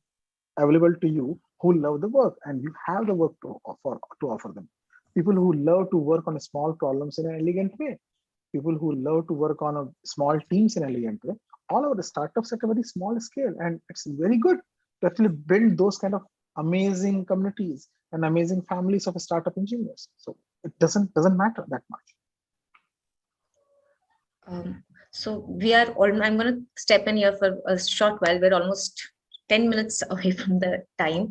available to you who love the work, and you have the work to offer them. People who love to work on small problems in an elegant way. People who love to work on a small teams in an elegant way. All over the startups at a very small scale, and it's very good to actually build those kind of amazing communities and amazing families of startup engineers. So it doesn't matter that much. So we are all, I'm going to step in here for a short while. We're almost 10 minutes away from the time.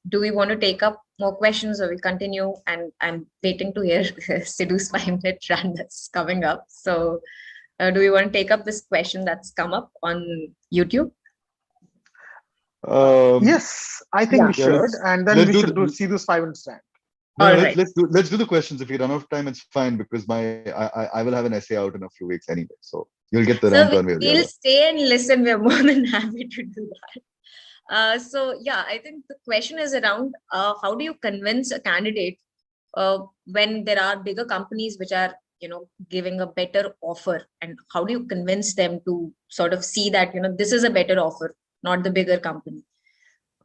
Do we want to take up more questions or we continue? And I'm waiting to hear Sidhu's 5-minute run that's coming up. So do we want to take up this question that's come up on YouTube? Yes, I think we should. And then we should do Sidhu's 5-minute stand. No, let's do the questions. If we run out of time, it's fine because I will have an essay out in a few weeks anyway. So you'll get the rant one way or the other. We'll stay and listen. We're more than happy to do that. So yeah, I think the question is around how do you convince a candidate when there are bigger companies which are giving a better offer, and how do you convince them to sort of see that this is a better offer, not the bigger company?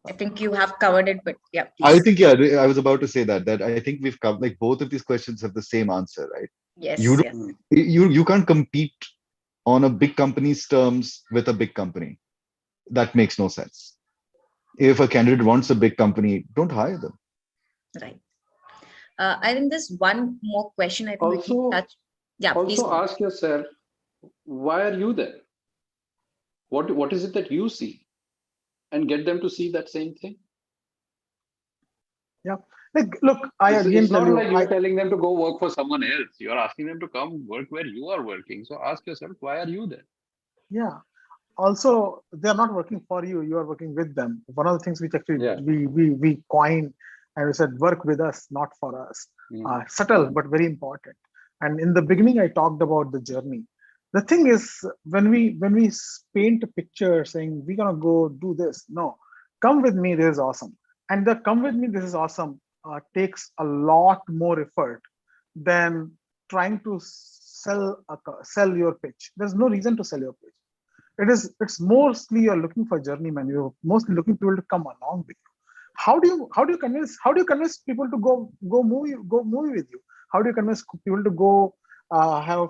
I think you have covered it, but yeah. Please. I think, I was about to say that I think we've covered, like both of these questions have the same answer, right? Yes. You can't compete on a big company's terms with a big company. That makes no sense. If a candidate wants a big company, don't hire them. Right. I think there's one more question I think also, we can touch. Yeah, also please. Ask yourself, why are you there? What is it that you see? And get them to see that same thing. Yeah. Like, look, it's not like you're telling them to go work for someone else. You're asking them to come work where you are working. So ask yourself, why are you there? Yeah. Also, they're not working for you. You are working with them. One of the things which actually we coined and we said, work with us, not for us. Subtle, but very important. And in the beginning, I talked about the journey. The thing is, when we paint a picture saying we're gonna go do this, no, come with me, this is awesome. And the come with me, this is awesome takes a lot more effort than trying to sell your pitch. There's no reason to sell your pitch. It's mostly you're looking for journeyman. You're mostly looking for people to come along with you. How do you convince people to go movie with you? How do you convince people to go have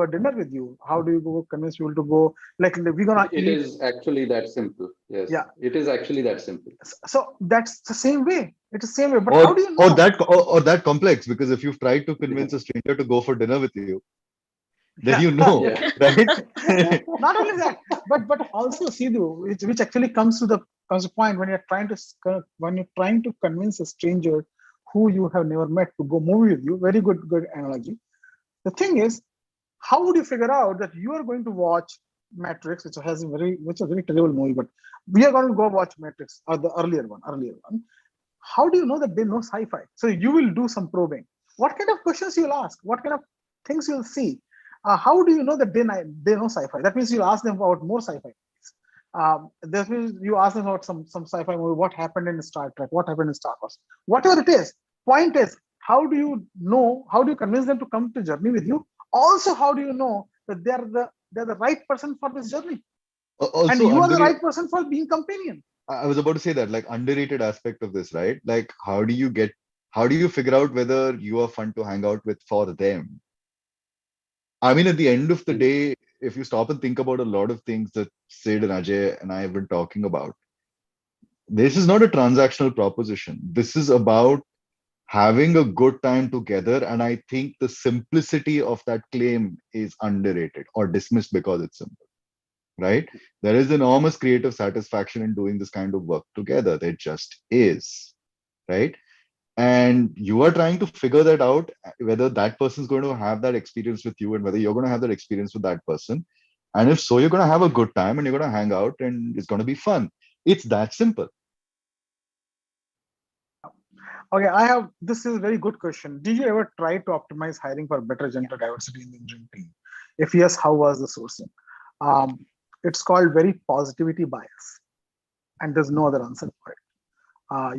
a dinner with you? How do you go convince people to go? Like we're gonna eat? It is actually that simple. Yes. Yeah. It is actually that simple. So that's the same way. It's the same way. But how do you know? Or that complex? Because if you've tried to convince a stranger to go for dinner with you, then right? Not only that, but also Sidhu, which actually comes to the point when you're trying to convince a stranger who you have never met to go movie with you. Very good analogy. The thing is, how would you figure out that you are going to watch Matrix, which is a very terrible movie, but we are going to go watch Matrix or the earlier one. How do you know that they know sci-fi? So you will do some probing. What kind of questions you'll ask? What kind of things you'll see? How do you know that they know sci-fi? That means you ask them about more sci-fi. That means you ask them about some sci-fi movie. What happened in Star Trek? What happened in Star Wars? Whatever it is. Point is, how do you know? How do you convince them to come to journey with you? Also, how do you know that they're the right person for this journey? And Also, you are the right person for being companion. I was about to say that, like, underrated aspect of this, right? Like, how do you figure out whether you are fun to hang out with for them? I mean, at the end of the day, if you stop and think about a lot of things that Sid and Ajay and I have been talking about, this is not a transactional proposition. This is about having a good time together. And I think the simplicity of that claim is underrated or dismissed because it's simple, right? There is enormous creative satisfaction in doing this kind of work together. There just is, right? And you are trying to figure that out, whether that person is going to have that experience with you and whether you're going to have that experience with that person. And if so, you're going to have a good time and you're going to hang out and it's going to be fun. It's that simple. Okay, this is a very good question. Did you ever try to optimize hiring for better gender diversity in the engineering team? If yes, how was the sourcing? It's called very positivity bias, and there's no other answer for it.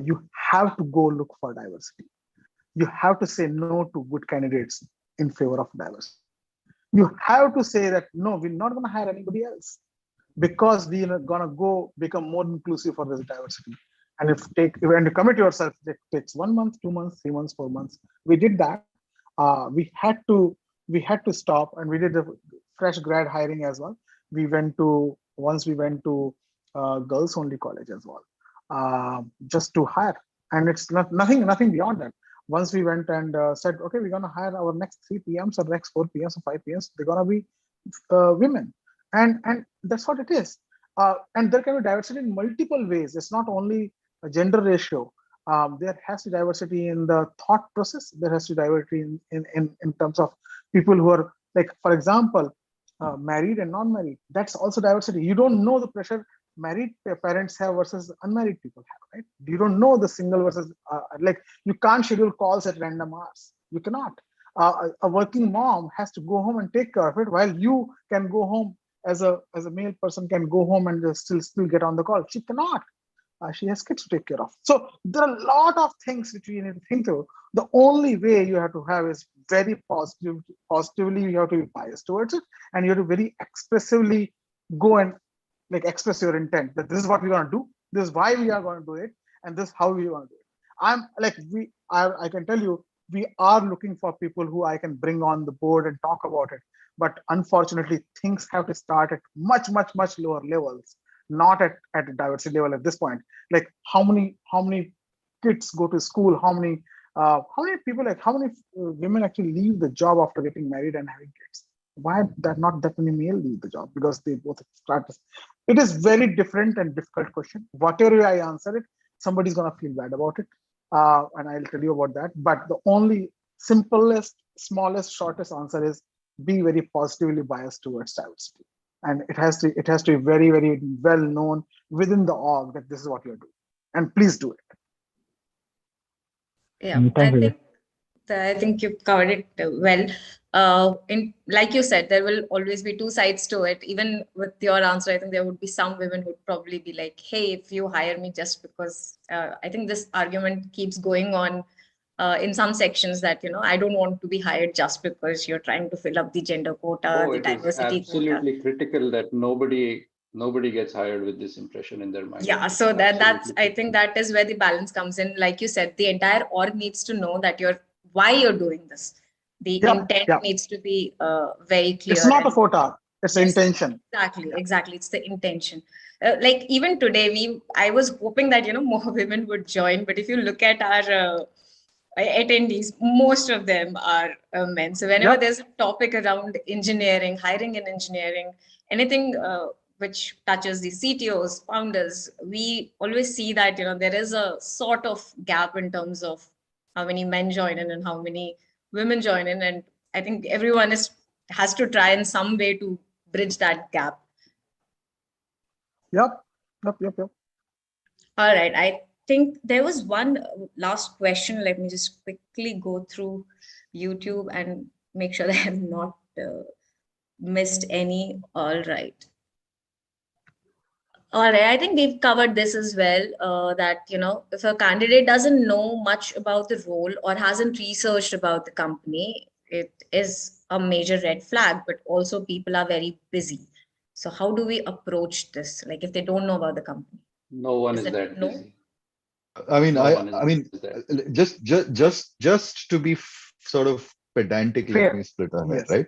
You have to go look for diversity. You have to say no to good candidates in favor of diversity. You have to say that no, we're not going to hire anybody else because we're going to go become more inclusive for this diversity. And if you commit yourself, it takes 1 month, 2 months, 3 months, 4 months. We did that. We had to stop, and we did the fresh grad hiring as well. Once we went to girls only college as well, just to hire. And it's nothing beyond that. Once we went and said, okay, we're gonna hire our next 3 PMs or next 4 PMs or 5 PMs. They're gonna be women, and that's what it is. And there can be diversity in multiple ways. It's not only a gender ratio. There has to be diversity in the thought process. There has to be diversity in terms of people who are, like, for example, married and non-married. That's also diversity. You don't know the pressure married parents have versus unmarried people have, right? You don't know the single versus like, you can't schedule calls at random hours. You cannot. A working mom has to go home and take care of it, while you can go home as a male person can go home and still get on the call. She cannot. She has kids to take care of. So there are a lot of things which you need to think through. The only way you have to have is very positively. You have to be biased towards it, and you have to very expressively go and like express your intent that this is what we're going to do. This is why we are going to do it, and this is how we want to do it. I can tell you, we are looking for people who I can bring on the board and talk about it. But unfortunately, things have to start at much lower levels, not at a diversity level at this point. Like how many kids go to school? How many people, like how many women actually leave the job after getting married and having kids? Why that not that many male leave the job? Because they both start. It is very different and difficult question. Whatever way I answer it, somebody's gonna feel bad about it, and I'll tell you about that. But the only simplest, smallest, shortest answer is be very positively biased towards diversity, and it has to be very well known within the org that this is what you're doing, and please do it. Yeah, Thank you. I think you covered it well. Like you said, there will always be two sides to it. Even with your answer, I think there would be some women who would probably be like, "Hey, if you hire me just because," I think this argument keeps going on in some sections that I don't want to be hired just because you're trying to fill up the gender quota, the It is diversity quota. absolutely critical that nobody gets hired with this impression in their mind. Yeah, so that's I think that is where the balance comes in. Like you said, the entire org needs to know that why you're doing this. The intent needs to be very clear. It's not a quota, it's yes, intention. Exactly, it's the intention. Like even today, I was hoping that more women would join, but if you look at our attendees, most of them are men. So whenever there's a topic around engineering, hiring in engineering, anything which touches the CTOs, founders, we always see that there is a sort of gap in terms of how many men join in and how many women join in, and I think everyone has to try in some way to bridge that gap. Yep. All right, think there was one last question. Let me just quickly go through YouTube and make sure that I have not missed any. All right. All right, I think we've covered this as well. That if a candidate doesn't know much about the role or hasn't researched about the company, it is a major red flag. But also, people are very busy. So, how do we approach this? Like, if they don't know about the company, No one is is it that no? busy. I mean, No one I mean, is that. just to be sort of pedantic, let me Fair. split our hair, Yes. right?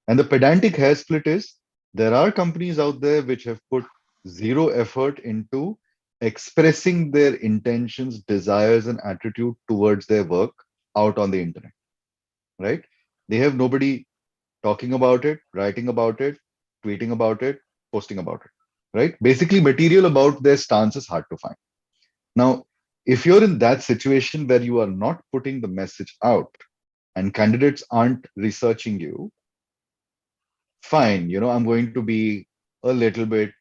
And the pedantic hair split is there are companies out there which have put zero effort into expressing their intentions, desires, and attitude towards their work out on the internet, right? They have nobody talking about it, writing about it, tweeting about it, posting about it, right? Basically, material about their stance is hard to find. Now, if you're in that situation where you are not putting the message out and candidates aren't researching you, fine, I'm going to be a little bit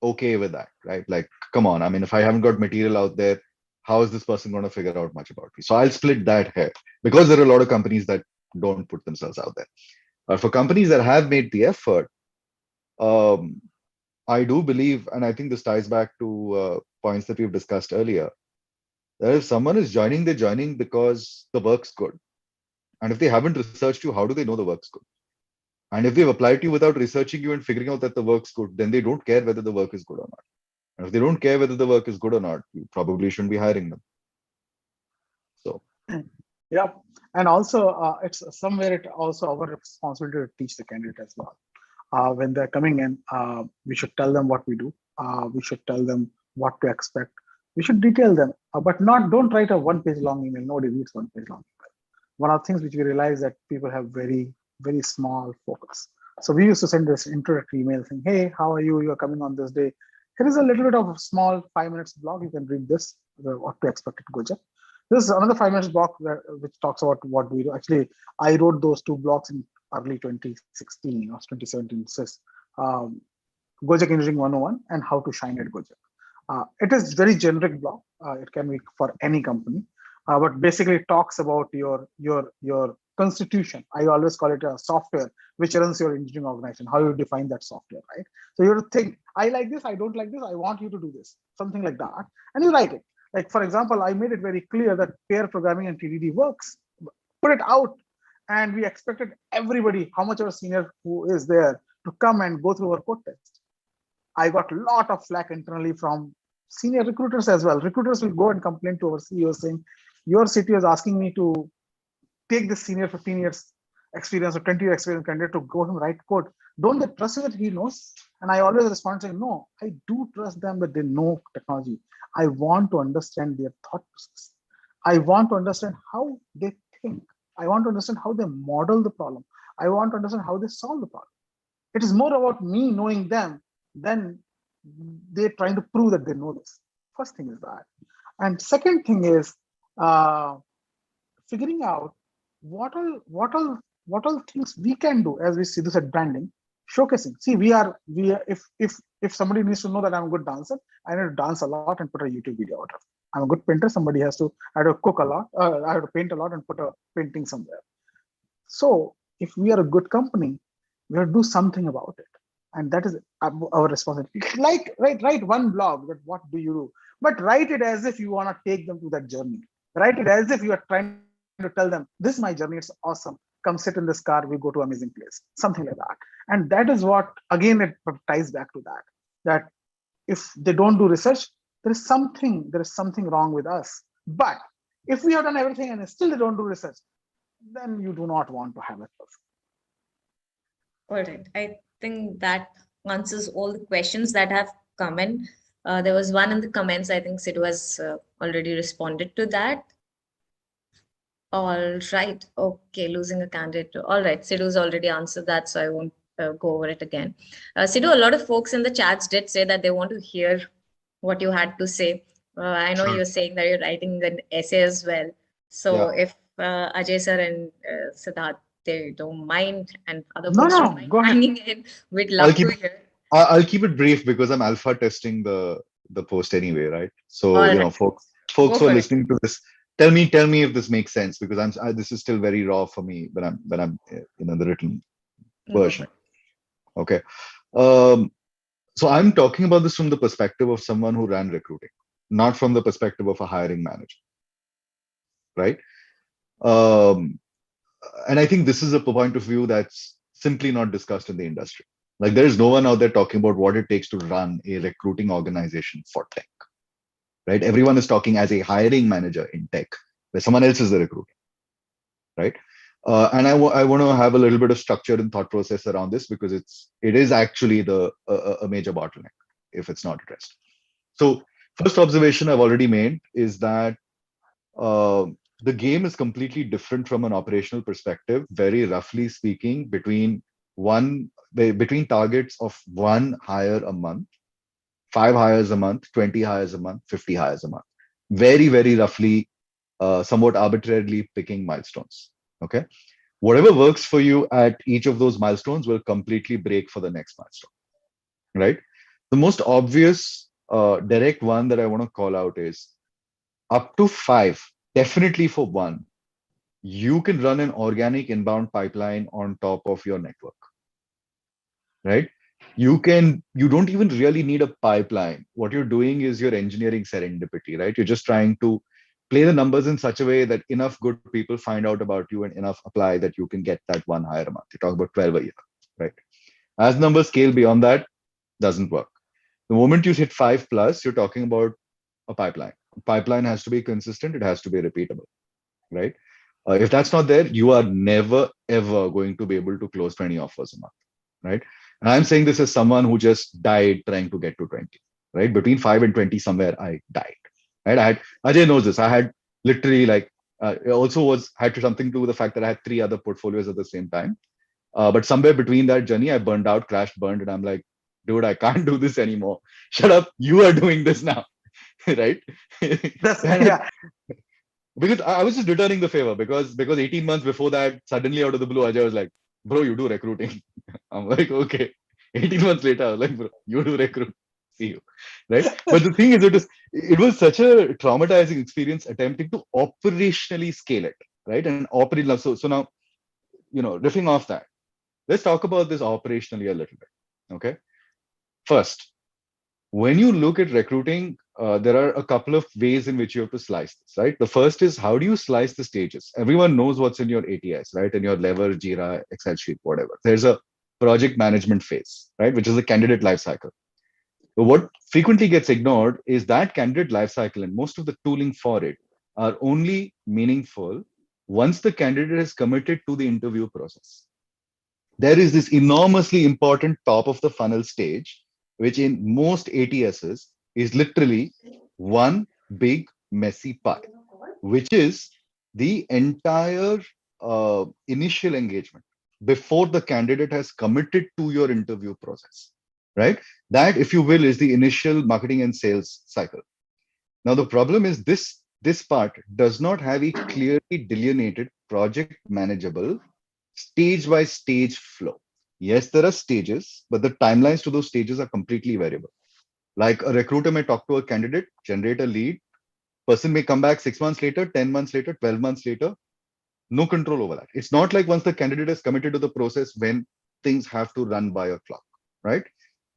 okay with that, right? Like, come on. I mean, if I haven't got material out there, how is this person going to figure out much about me? So I'll split that hair because there are a lot of companies that don't put themselves out there. But for companies that have made the effort, um, I do believe, and I think this ties back to points that we've discussed earlier, that if someone is joining, they're joining because the work's good. And if they haven't researched you, how do they know the work's good? And if they've applied to you without researching you and figuring out that the work's good, then they don't care whether the work is good or not. And if they don't care whether the work is good or not, you probably shouldn't be hiring them. So, Yeah. And also, it's somewhere it also our responsibility to teach the candidate as well. When they're coming in, we should tell them what we do. We should tell them what to expect. We should detail them, but don't write a one-page long email. Nobody reads one-page long email. One of the things which we realize that people have very, very small focus. So we used to send this introductory email saying, hey, how are you? You're coming on this day. Here is a little bit of a small 5 minutes blog. You can read this, what to expect at Gojek. This is another 5 minutes blog which talks about what we do. Actually, I wrote those two blogs in early 2016 or 2017. It says Gojek Engineering 101 and how to shine at Gojek. It is very generic blog. It can be for any company, but basically it talks about your constitution. I always call it a software which runs your engineering organization. How you define that software, right? So you have to think, I like this, I don't like this, I want you to do this, something like that, and you write it. Like for example, I made it very clear that pair programming and TDD works. Put it out, and we expected everybody, how much of a senior who is there, to come and go through our code test. I got a lot of flack internally from senior recruiters as well. Recruiters will go and complain to our CEO saying, your CTO is asking me to take this senior 15 years experience or 20 year experience candidate to go and write code. Don't they trust that he knows? And I always respond saying, no, I do trust them that they know technology. I want to understand their thought process. I want to understand how they think. I want to understand how they model the problem. I want to understand how they solve the problem. It is more about me knowing them than they're trying to prove that they know this. First thing is that. And second thing is figuring out what all things we can do, as we see this at branding, showcasing. See, we are if somebody needs to know that I'm a good dancer, I need to dance a lot and put a YouTube video out of it. I'm a good painter, somebody has to, I have to cook a lot, I have to paint a lot and put a painting somewhere. So if we are a good company, we have to do something about it. And that is our responsibility. Like write one blog that what do you do, but write it as if you want to take them to that journey. Write it as if you are trying to tell them, this is my journey, it's awesome. Come sit in this car, we go to amazing place, something like that. And that is what, again, it ties back to that if they don't do research, there is something wrong with us. But if we have done everything and still they don't do research, then you do not want to have a person. All right. I think that answers all the questions that have come in. There was one in the comments. I think Sidu has already responded to that. All right. Okay. Losing a candidate. All right. Sidhu's already answered that, so I won't go over it again. Sidhu, a lot of folks in the chats did say that they want to hear what you had to say. I know Sure. you're saying that you're writing an essay as well. So if Ajay sir and Siddharth, they don't mind, and other folks don't mind Go ahead. hanging in, we'd love to hear. I'll keep it brief because I'm alpha testing the the post anyway, right? So, All you right. know, folks Go who are for it. listening to this, tell me if this makes sense, because this is still very raw for me when I'm the written Go for version. it. Okay. Um, so I'm talking about this from the perspective of someone who ran recruiting, not from the perspective of a hiring manager, right? Um, and I think this is a point of view that's simply not discussed in the industry. Like there is no one out there talking about what it takes to run a recruiting organization for tech, right? Everyone is talking as a hiring manager in tech, where someone else is the recruiter, right? And I want to have a little bit of structure and thought process around this because it is actually a major bottleneck if it's not addressed. So first observation I've already made is that uh, the game is completely different from an operational perspective. Very roughly speaking, between targets of one hire a month, 5 hires a month, 20 hires a month, 50 hires a month. Very roughly, somewhat arbitrarily picking milestones. Okay. Whatever works for you at each of those milestones will completely break for the next milestone. Right. The most obvious direct one that I want to call out is up to 5, definitely for one, you can run an organic inbound pipeline on top of your network, right? You don't even really need a pipeline. What you're doing is you're engineering serendipity, right? You're just trying to play the numbers in such a way that enough good people find out about you and enough apply that you can get that one hire a month. You talk about 12 a year, right? As numbers scale beyond that, doesn't work. The moment you hit 5 plus, you're talking about a pipeline. Pipeline has to be consistent, it has to be repeatable, right? If that's not there, you are never ever going to be able to close 20 offers a month, right? And I'm saying this as someone who just died trying to get to 20, right? Between 5 and 20, somewhere I died, right? Ajay knows this. I had literally it also had something to do with the fact that I had 3 other portfolios at the same time. But somewhere between that journey, I burned out, crashed, burned, and I'm like, dude, I can't do this anymore. Shut up. You are doing this now, right? That's And yeah. because I was just returning the favor because 18 months before that, suddenly out of the blue, Ajay was like, bro, you do recruiting. I'm like, okay. 18 months later, I was like, bro, you do recruit. See you. Right. But the thing is, it was such a traumatizing experience attempting to operationally scale it. Right. And operate. So now, riffing off that, let's talk about this operationally a little bit. Okay. First, when you look at recruiting, there are a couple of ways in which you have to slice this, right? The first is how do you slice the stages? Everyone knows what's in your ATS, right? In your Lever, Jira, Excel sheet, whatever. There's a project management phase, right? Which is the candidate lifecycle. But what frequently gets ignored is that candidate lifecycle and most of the tooling for it are only meaningful once the candidate is committed to the interview process. There is this enormously important top of the funnel stage, which in most ATSs is literally one big messy pie, which is the entire initial engagement before the candidate has committed to your interview process, right? That, if you will, is the initial marketing and sales cycle. Now, the problem is this part does not have a clearly delineated project manageable stage by stage flow. Yes, there are stages, but the timelines to those stages are completely variable. Like a recruiter may talk to a candidate, generate a lead, person may come back 6 months later, 10 months later, 12 months later, no control over that. It's not like once the candidate is committed to the process when things have to run by a clock, right?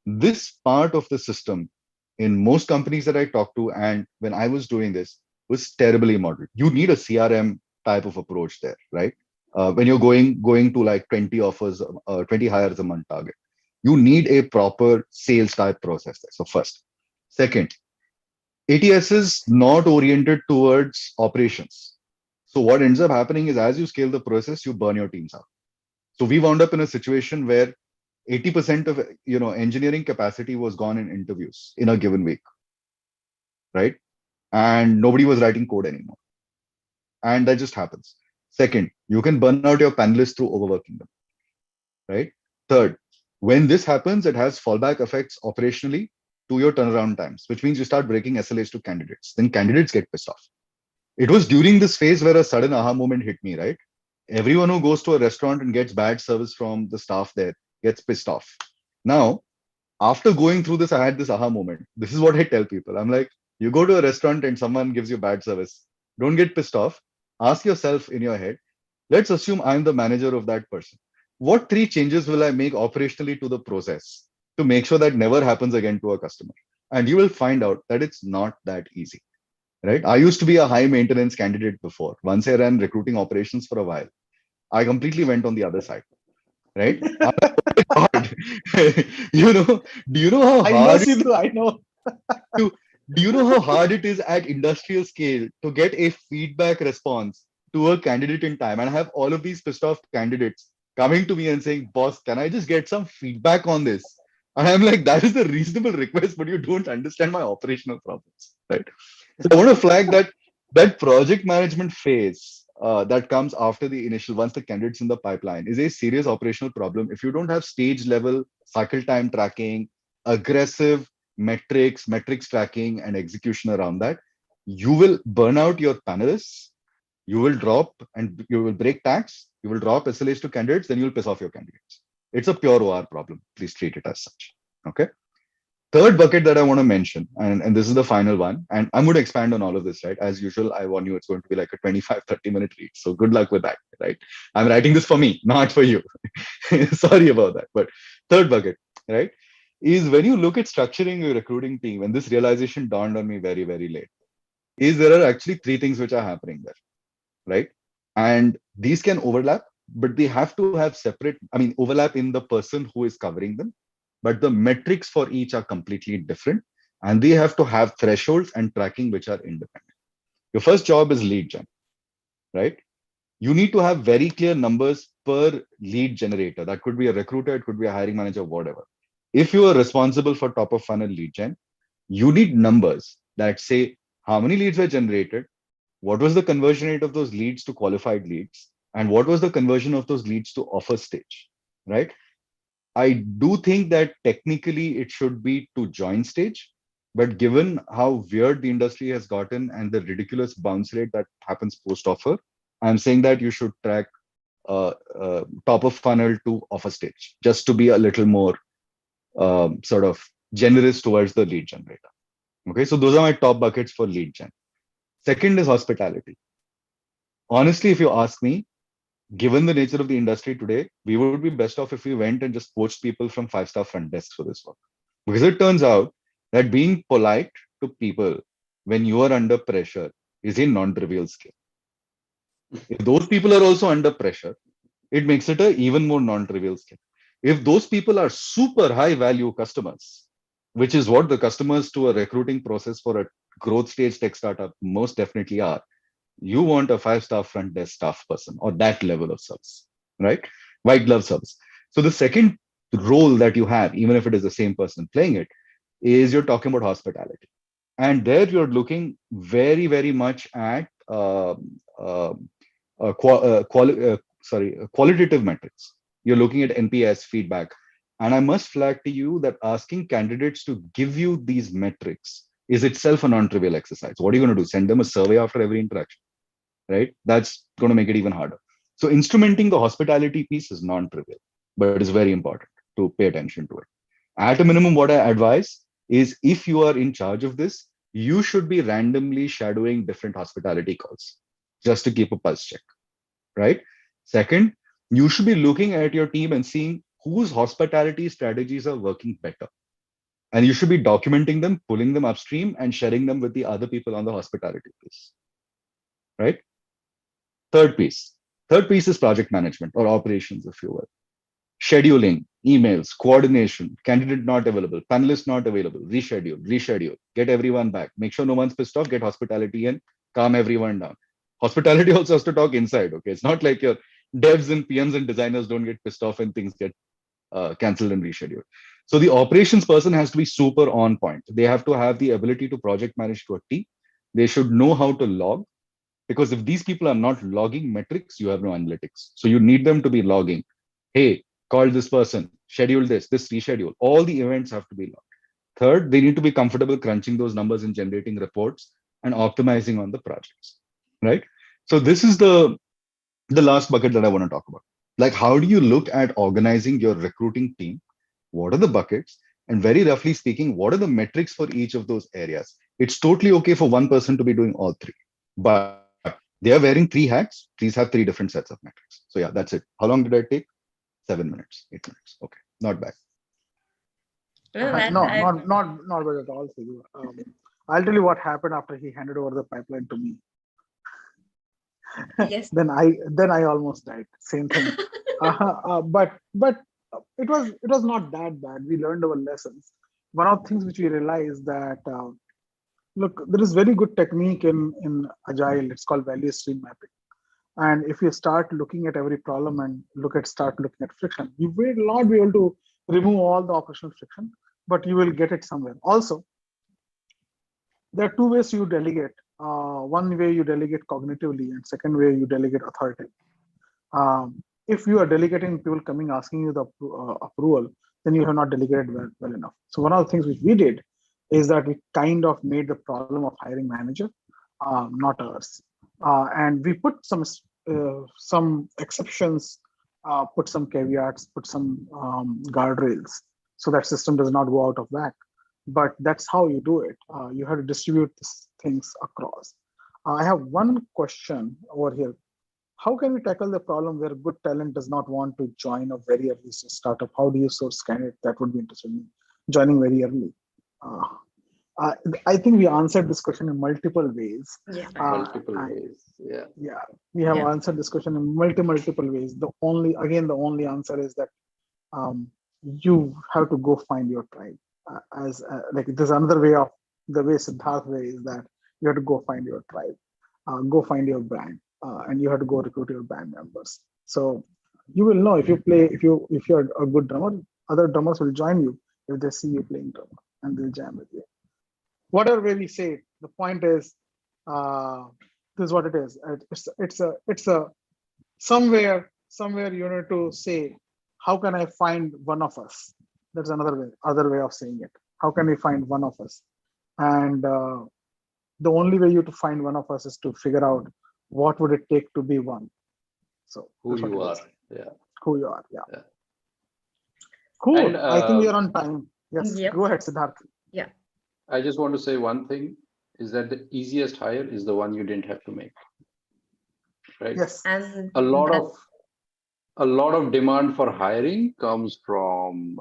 This part of the system in most companies that I talked to, and when I was doing this, was terribly modeled. You need a CRM type of approach there, right? When you're going to like 20 offers, 20 hires a month target, you need a proper sales type process there. So first, second, ATS is not oriented towards operations. So what ends up happening is as you scale the process, you burn your teams out. So we wound up in a situation where 80% of engineering capacity was gone in interviews in a given week, right? And nobody was writing code anymore. And that just happens. Second, you can burn out your panelists through overworking them, right? Third, when this happens, it has fallback effects operationally to your turnaround times, which means you start breaking SLAs to candidates. Then candidates get pissed off. It was during this phase where a sudden aha moment hit me, right? Everyone who goes to a restaurant and gets bad service from the staff there gets pissed off. Now, After going through this, I had this aha moment. This is what I tell people. I'm like, you go to a restaurant and someone gives you bad service. Don't get pissed off. Ask yourself in your head, let's assume I'm the manager of that person. What 3 changes will I make operationally to the process to make sure that never happens again to a customer? And you will find out that it's not that easy, right? I used to be a high maintenance candidate before. Once I ran recruiting operations for a while, I completely went on the other side, right? I'm like, oh my God. Do you know how I know, hard Sidhu, I know. to do you know how hard it is at industrial scale to get a feedback response to a candidate in time? And I have all of these pissed off candidates coming to me and saying, boss, can I just get some feedback on this? And I'm like, that is a reasonable request, but you don't understand my operational problems, right? So I want to flag that project management phase that comes after the initial, once the candidate's in the pipeline, is a serious operational problem. If you don't have stage level cycle time tracking, aggressive metrics tracking, and execution around that, you will burn out your panelists. You will drop and you will break tax. You will drop SLAs to candidates, then you'll piss off your candidates. It's a pure OR problem. Please treat it as such. Okay. Third bucket that I want to mention, and this is the final one, and I'm going to expand on all of this, right? As usual, I warn you, it's going to be like a 25-30 minute read. So good luck with that, right? I'm writing this for me, not for you. Sorry about that. But third bucket, right, is when you look at structuring your recruiting team, and this realization dawned on me very, very late, is there are actually 3 things which are happening there, right? And these can overlap, but they have to have separate, overlap in the person who is covering them, but the metrics for each are completely different, and they have to have thresholds and tracking which are independent. Your first job is lead gen, right? You need to have very clear numbers per lead generator. That could be a recruiter, it could be a hiring manager, whatever. If you are responsible for top of funnel lead gen, you need numbers that say how many leads were generated, what was the conversion rate of those leads to qualified leads, and what was the conversion of those leads to offer stage, right? I do think that technically it should be to join stage, but given how weird the industry has gotten and the ridiculous bounce rate that happens post offer, I'm saying that you should track top of funnel to offer stage, just to be a little more sort of generous towards the lead generator. Okay, so those are my top buckets for lead gen. Second is hospitality. Honestly, if you ask me, given the nature of the industry today, we would be best off if we went and just poached people from 5-star front desks for this work. Because it turns out that being polite to people when you are under pressure is a non-trivial skill. If those people are also under pressure, it makes it an even more non-trivial skill. If those people are super high value customers, which is what the customers to a recruiting process for a growth stage tech startup most definitely are, you want a 5-star front desk staff person or that level of service, right? White glove service. So the second role that you have, even if it is the same person playing it, is you're talking about hospitality. And there you're looking very, very much at qualitative metrics. You're looking at NPS feedback. And I must flag to you that asking candidates to give you these metrics is itself a non-trivial exercise. What are you going to do? Send them a survey after every interaction, right? That's going to make it even harder. So instrumenting the hospitality piece is non-trivial, but it's very important to pay attention to it. At a minimum, what I advise is if you are in charge of this, you should be randomly shadowing different hospitality calls just to keep a pulse check, right? Second, you should be looking at your team and seeing whose hospitality strategies are working better. And you should be documenting them, pulling them upstream, and sharing them with the other people on the hospitality piece, right? Third piece. Third piece is project management or operations, if you will. Scheduling, emails, coordination, candidate not available, panelist not available, reschedule, get everyone back, make sure no one's pissed off, get hospitality in, calm everyone down. Hospitality also has to talk inside, okay? It's not like your devs and PMs and designers don't get pissed off and things get cancelled and rescheduled. So the operations person has to be super on point. They have to have the ability to project manage to a T. They should know how to log, because if these people are not logging metrics, you have no analytics. So you need them to be logging. Hey, call this person, schedule this reschedule. All the events have to be logged. Third, they need to be comfortable crunching those numbers and generating reports and optimizing on the projects, right? So this is the last bucket that I want to talk about. Like, how do you look at organizing your recruiting team? What are the buckets? And very roughly speaking, what are the metrics for each of those areas? It's totally okay for one person to be doing all three, but they are wearing three hats. Please have three different sets of metrics. So yeah, that's it. How long did I take? 7 minutes, 8 minutes. Okay, not bad. Well, that No, I not bad at all, Sidu. I'll tell you what happened after he handed over the pipeline to me. yes. then I almost died. Same thing. But it was not that bad. We learned our lessons. One of the things which we realized that look, there is very good technique in Agile. It's called value stream mapping. And if you start looking at every problem and start looking at friction, you will not be able to remove all the operational friction, but you will get it somewhere. Also, there are two ways you delegate. One way you delegate cognitively, and second way you delegate authoritatively. If you are delegating people coming asking you the approval, then you have not delegated well enough. So one of the things which we did is that we kind of made the problem of hiring manager, not ours. And we put some exceptions, put some caveats, put some guardrails, so that system does not go out of whack. But that's how you do it. You have to distribute these things across. I have one question over here. How can we tackle the problem where good talent does not want to join a very early startup? How do you source candidate that would be interested in joining very early? I think we answered this question in multiple ways. Yeah. Multiple ways. Yeah. Yeah, we have Yeah. answered this question in multiple ways. The only answer is that you have to go find your tribe. Like there's another way of the way Siddharth way is that you have to go find your tribe, go find your brand, and you have to go recruit your band members. So you will know if you're a good drummer, other drummers will join you if they see you playing drummer and they'll jam with you. Whatever way we say it, the point is, this is what it is. It's a somewhere you need to say, how can I find one of us? That's other way of saying it. How can we find one of us? And the only way you to find one of us is to figure out what would it take to be one. So Who you are. Yeah. Who you are. Yeah. Yeah. Cool. And, I think we are on time. Yes. Yep. Go ahead, Siddharth. Yeah. I just want to say one thing is that the easiest hire is the one you didn't have to make. Right? Yes. And A lot of demand for hiring comes from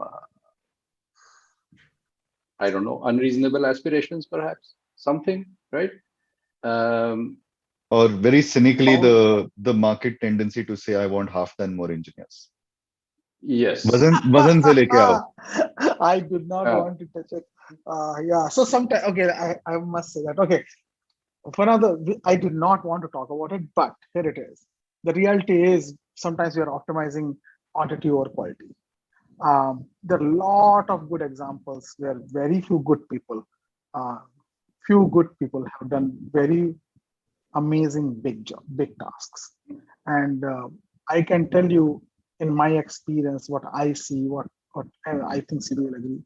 I don't know, unreasonable aspirations, perhaps something, right? Or very cynically, the market tendency to say, I want half ton more engineers. Yes. वजन से लेके आओ. I did not want to touch it. Yeah. So sometimes, okay, I must say that. Okay. I did not want to talk about it, but here it is. The reality is sometimes we are optimizing quantity over quality. There are a lot of good examples where very few good people have done very amazing big tasks. And I can tell you in my experience what I see, what I think Sidu will agree.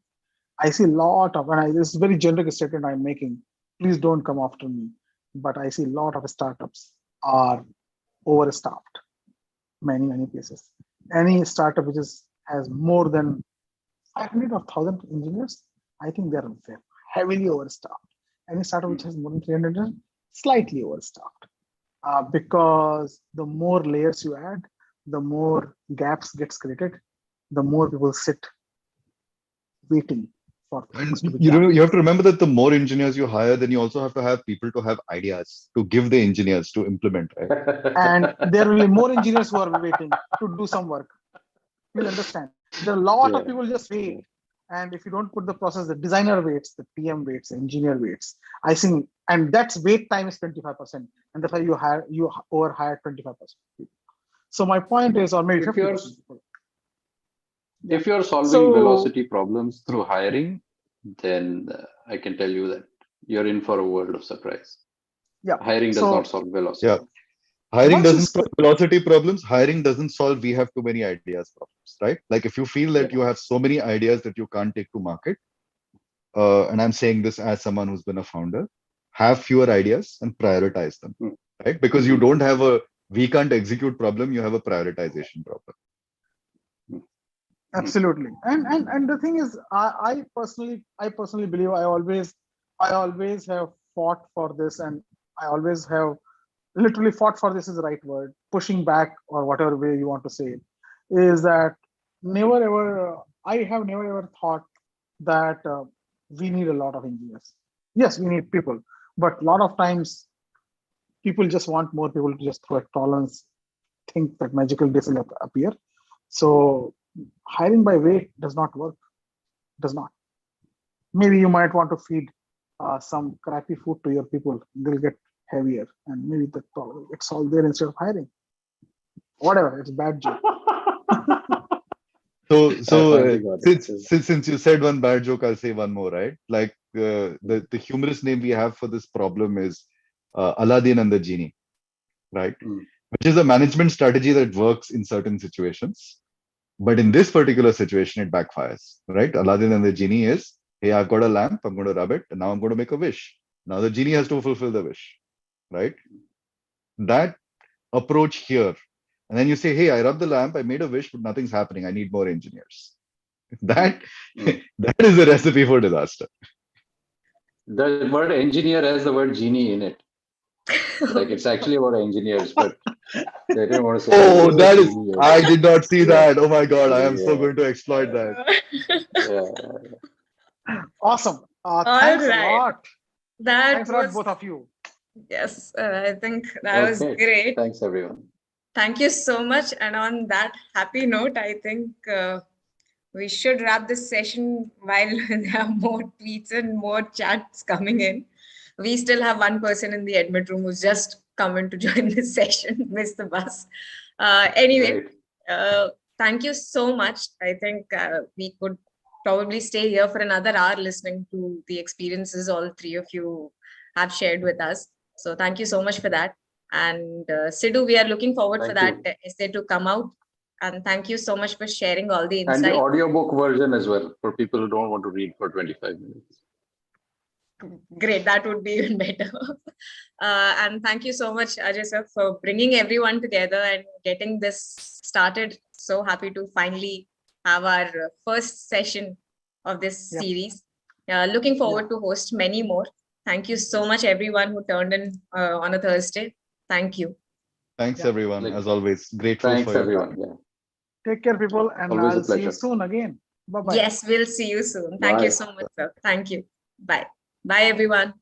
I see a lot of, and this is a very generic statement I'm making. Please don't come after me. But I see a lot of startups are overstaffed. Many cases. Any startup which has more than 500 or 1,000 engineers, I think they're heavily overstaffed. Any startup which has more than 300, slightly overstaffed. Because the more layers you add, the more gaps gets created, the more people sit waiting for things to be done. You have to remember that the more engineers you hire, then you also have to have people to have ideas to give the engineers to implement, right? And there will be more engineers who are waiting to do some work. Please understand. There are a lot of people just wait. And if you don't put the process, the designer waits, the PM waits, the engineer waits. I think, and that's wait time is 25%. And that's why you overhire 25%. So my point is, or maybe 50%. If you're solving velocity problems through hiring, then I can tell you that you're in for a world of surprise. Yeah. Hiring does not solve velocity. Yeah. Hiring doesn't solve velocity problems. Hiring doesn't solve we have too many ideas problems, right? Like if you feel that you have so many ideas that you can't take to market, and I'm saying this as someone who's been a founder, have fewer ideas and prioritize them, right? Because you don't have a we can't execute problem, you have a prioritization problem. Absolutely. And the thing is, I personally believe I always have fought for this, and I always have literally fought for this is the right word, pushing back or whatever way you want to say it, is that never ever I have never ever thought that we need a lot of engineers. Yes, we need people, but a lot of times people just want more people to just throw a tolerance, think that magical days will appear. So hiring by weight does not work. Does not. Maybe you might want to feed some crappy food to your people. They'll get heavier, and maybe it's all there instead of hiring. Whatever. It's a bad joke. So finally got it. since you said one bad joke, I'll say one more, right? Like the humorous name we have for this problem is Aladdin and the Genie, right? Which is a management strategy that works in certain situations. But in this particular situation, it backfires, right? Aladdin and the Genie is, hey, I've got a lamp, I'm going to rub it, and now I'm going to make a wish. Now the Genie has to fulfill the wish, right? That approach here. And then you say, hey, I rubbed the lamp, I made a wish, but nothing's happening. I need more engineers. That that is a recipe for disaster. The word engineer has the word genie in it. Like it's actually about engineers, but they didn't want to say. Oh, that is, genie. I did not see Yeah. that. Oh my God, I am so Yeah. going to exploit that. Yeah. Awesome. All Thanks a right. lot. That Thanks a lot, was, both of you. yes, I think that was Okay. great. Thanks, everyone. Thank you so much. And on that happy note, I think we should wrap this session while there are more tweets and more chats coming in. We still have one person in the admit room who's just come in to join this session, missed the bus. Anyway, Right. thank you so much. I think we could probably stay here for another hour listening to the experiences all three of you have shared with us. So thank you so much for that. And Sidu, we are looking forward for Thank that essay to come out. And thank you so much for sharing all the And the insights. audiobook version as well for people who don't want to read for 25 minutes. Great, that would be even better. And thank you so much, Ajay sir, for bringing everyone together and getting this started. So happy to finally have our first session of this series. Looking forward to host many more. Thank you so much, everyone who turned in on a Thursday. Thank you. Thanks, everyone. As always, grateful Thanks, for your everyone. time. Yeah. Take care, people, and Always a I'll see you pleasure. soon again. Bye-bye. Yes, we'll see you soon. Thank you Bye. so much, sir. Thank you. Bye. Bye, everyone.